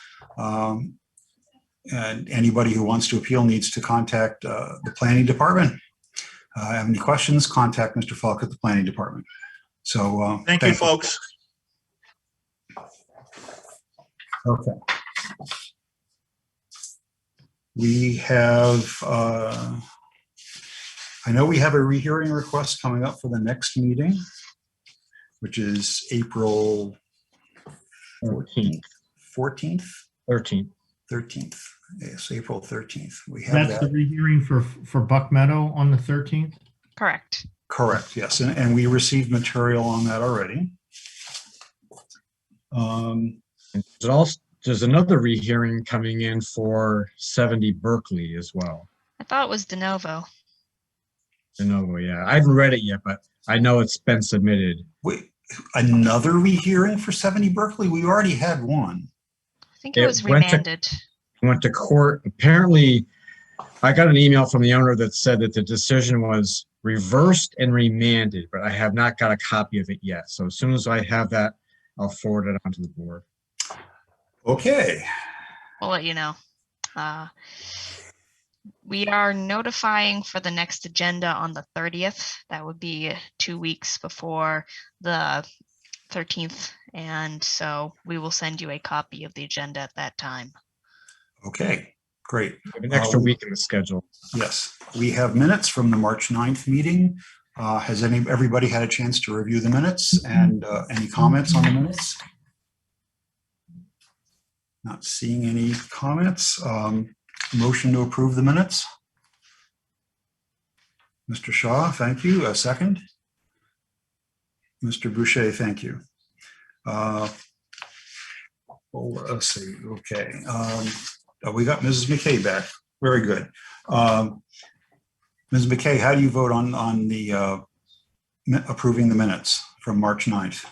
And anybody who wants to appeal needs to contact the planning department. Have any questions, contact Mr. Falk at the planning department. So Thank you, folks. Okay. We have, I know we have a rehearing request coming up for the next meeting, which is April 14th. 13th. Yes, April 13th. We have That's that. the rehearing for Buck Meadow on the 13th? Correct. Correct, yes. And we received material on that already. There's another rehearing coming in for 70 Berkeley as well. I thought it was de novo. De novo, yeah. I haven't read it yet, but I know it's been submitted. Wait, another rehearing for 70 Berkeley? We already had one. I think it was remanded. Went to court. Apparently, I got an email from the owner that said that the decision was reversed and remanded, but I have not got a copy of it yet. So as soon as I have that, I'll forward it on to the board. Okay. We'll let you know. We are notifying for the next agenda on the 30th. That would be 2 weeks before the 13th. And so we will send you a copy of the agenda at that time. Okay, great. We have an extra week in the schedule. Yes, we have minutes from the March 9th meeting. Has everybody had a chance to review the minutes and any comments on the minutes? Not seeing any comments. Motion to approve the minutes. Mr. Shaw, thank you. A second. Mr. Boucher, thank you. Let's see. Okay. We got Mrs. McKay back. Very good. Ms. McKay, how do you vote on the approving the minutes from March 9th?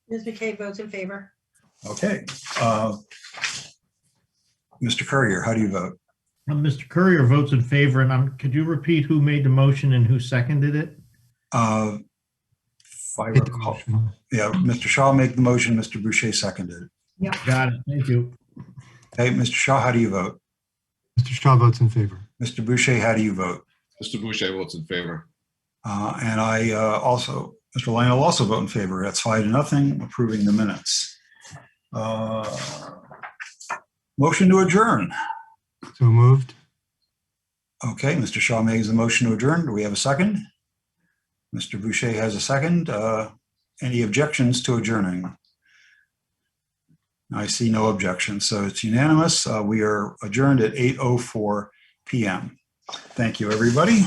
Ms. McKay votes in favor. Okay. Mr. Courier, how do you vote? Mr. Courier votes in favor, and could you repeat who made the motion and who seconded it? If I recall. Yeah, Mr. Shaw made the motion, Mr. Boucher seconded it. Yep. Got it. Thank you. Okay, Mr. Shaw, how do you vote? Mr. Shaw votes in favor. Mr. Boucher, how do you vote? Mr. Boucher votes in favor. And I also, Mr. Lionel also vote in favor. That's 5-0, approving the minutes. Motion to adjourn. So moved. Okay, Mr. Shaw makes a motion to adjourn. Do we have a second? Mr. Boucher has a second. Any objections to adjourning? I see no objections, so it's unanimous. We are adjourned at 8:04 p.m. Thank you, everybody.